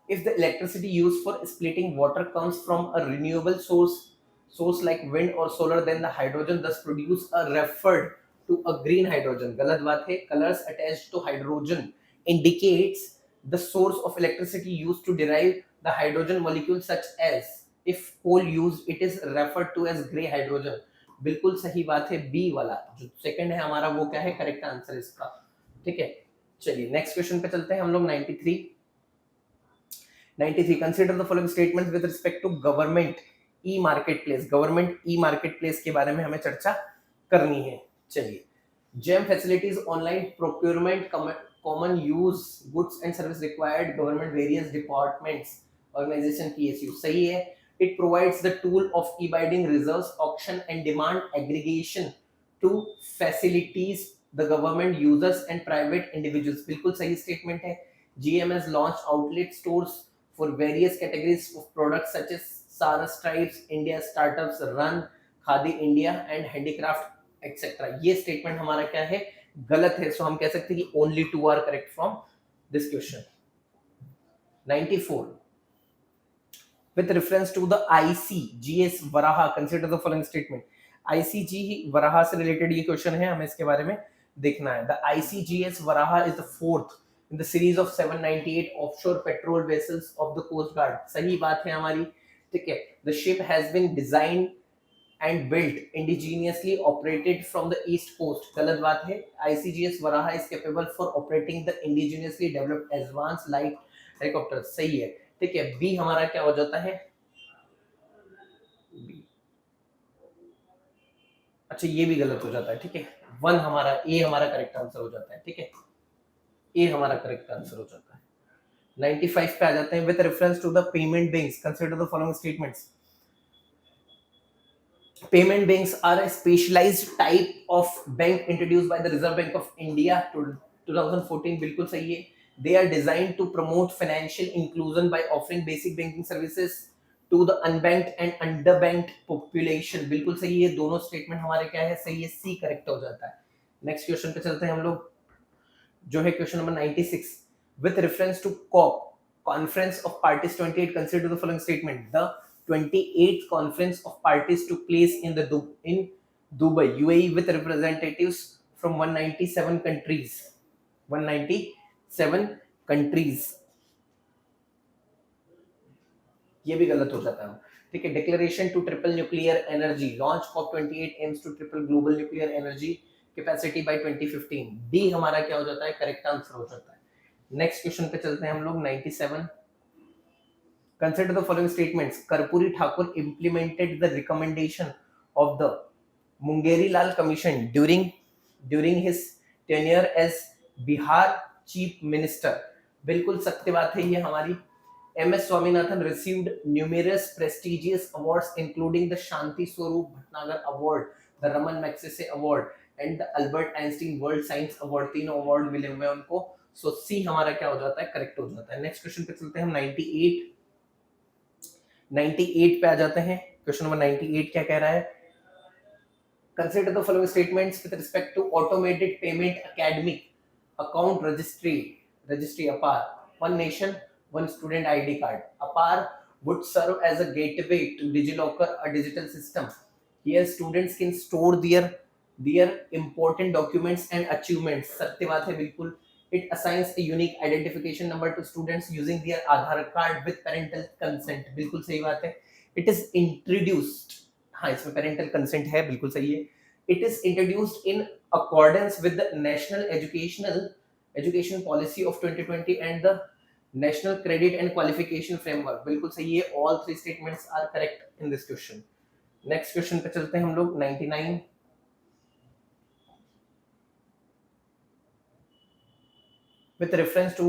If the electricity used for splitting water comes from a renewable source like wind or solar, then the hydrogen thus produced are referred to a green hydrogen, गलत बात है। Colors attached to hydrogen indicates the source of electricity used to derive the hydrogen molecule, such as if coal used it is referred to as grey hydrogen, बिल्कुल सही बात है। B वाला जो second है हमारा वो क्या है, करेक्ट आंसर इसका, ठीक है। चलिए नेक्स्ट क्वेश्चन पे चलते हैं हम लोग 93 consider the following statements with respect to government e market place के बारे में हमें चर्चा करनी है। चलिए GeM facilities online procurement common use goods and service required government various departments organisation PSU, सही है। It provides the tool of e-bidding, reserves, auction and demand aggregation to facilities the government users and private individuals, बिल्कुल सही statement है। GM has launched outlet stores for various categories of products such as Sara Stripes, India Startups, Run, Khadi India and Handicraft etc, ये statement हमारा क्या है, गलत है। सो हम कह सकते हैं कि only 2 are correct from this question। 94 with reference to the ICGS Varaha, consider the following statement। ICG Varaha से रिलेटेड ये क्वेश्चन है, हमें इसके बारे में देखना है। The ICGS Varaha is the 4th in the series of 798 offshore patrol vessels of the Coast Guard, सही बात है हमारी, ठीक है। The ship has been designed and built indigenously operated from the east coast. गलत बात है. ICGS Varaha is capable for operating the indigenously developed advanced light helicopter. सही है. ठीक है. B हमारा क्या हो जाता है? B. अच्छा ये भी गलत हो जाता है. ठीक है. 1 हमारा A हमारा करेक्ट आंसर हो जाता है. ठीक है. A हमारा करेक्ट आंसर हो जाता है. 95 पे आ जाते हैं. With reference to the payment banks, consider the following statements. Payment banks are a specialized type of bank introduced by the Reserve Bank of India to 2014. बिल्कुल सही है. They are designed to promote financial inclusion by offering basic banking services to the unbanked and underbanked population. बिल्कुल सही है. दोनों statement हमारे क्या है? सही है. सी करेक्ट हो जाता है. नेक्स्ट क्वेश्चन पे चलते हैं हम लोग, जो है question number 96. With reference to COP, Conference of Parties 28, consider the following statement. The 28th Conference of Parties took place in Dubai, UAE, with representatives from 197 countries. 197 countries. ये भी गलत हो जाता है. ठीक है. Declaration to triple nuclear energy. Launch COP28 aims to triple global nuclear energy capacity by 2015. D हमारा क्या हो जाता है? करेक्ट आंसर हो जाता है. नेक्स्ट क्वेश्चन पे चलते हैं हम लोग. 97. Consider the following statements. Karpuri Thakur implemented the recommendation of the Mungeri Lal Commission during his tenure as Bihar Chief Minister. बिल्कुल सत्य बात है ये हमारी. MS Swaminathan received numerous prestigious awards including the Shanti Swarup Bhatnagar Award, the Raman Magsaysay Award and the Albert Einstein World Science Award. तीनों award मिले हुए हैं उनको. सो सी हमारा क्या हो जाता है? करेक्ट हो जाता है. नेक्स्ट क्वेश्चन पे चलते हैं हम. 98 पे आ जाते हैं. क्वेश्चन नंबर 98 क्या कह रहा है? Consider the following statements with respect to automated payment academic account registry APAAR. One nation one student ID card. APAAR would serve as a gateway to DigiLocker, a digital system. Here students can store their important documents and achievements. सत्य बात है बिल्कुल. It assigns a unique identification number to students using their Aadhaar card with parental consent. बिल्कुल सही बात है. It is introduced. हाँ इसमें parental consent है. बिल्कुल सही है. It is introduced in accordance with the National Education Policy of 2020 and the National Credit and Qualification Framework. बिल्कुल सही है. All three statements are correct in this question. Next question पे चलते हैं हम लोग. 99. With reference to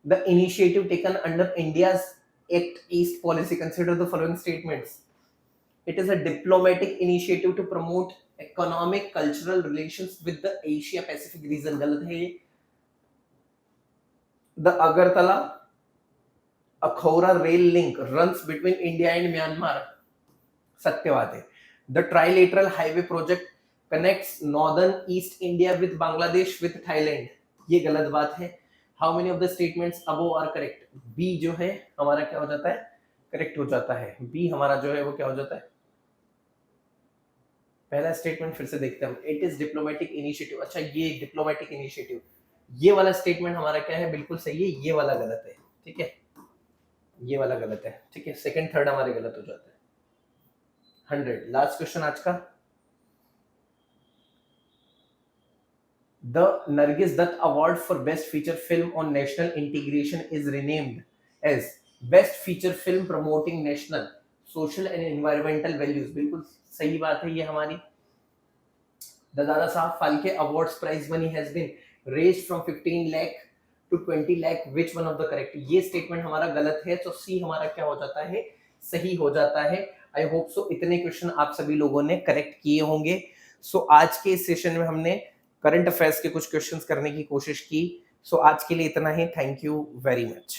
the initiative taken under India's Act East policy, consider the following statements. It is a diplomatic initiative to promote economic cultural relations with the Asia Pacific region. गलत है ये. The Agartala Akhora rail link runs between India and Myanmar. सत्य बात है. The trilateral highway project connects northern East India with Bangladesh with Thailand. ये गलत बात है. How many of the statements above are correct? B जो है हमारा क्या हो जाता है? करेक्ट हो जाता है. B हमारा जो है वो क्या हो जाता है? पहला स्टेटमेंट फिर से देखते हैं हम. It is diplomatic initiative. अच्छा ये diplomatic initiative, ये वाला स्टेटमेंट हमारा क्या है? बिल्कुल सही है. ये वाला गलत है. ठीक है. ये वाला गलत है. ठीक है. सेकंड थर्ड हमारे गलत हो जाता है. 100. लास्ट क्वेश्चन आज का. The Nargis Dutt Award for Best Feature Film on National Integration is renamed as Best Feature Film Promoting National, Social and Environmental Values. बिल्कुल सही बात है ये हमारी. The Dada Saheb Phalke Awards prize money has been raised from 15 lakh to 20 lakh. Which one of the correct? ये statement हमारा गलत है. तो सी हमारा क्या हो जाता है? सही हो जाता है. आई होप सो इतने क्वेश्चन आप सभी लोगों ने करेक्ट किए होंगे. सो आज के इस सेशन में हमने करंट अफेयर्स के कुछ क्वेश्चंस करने की कोशिश की. सो आज के लिए इतना ही. Thank you very much.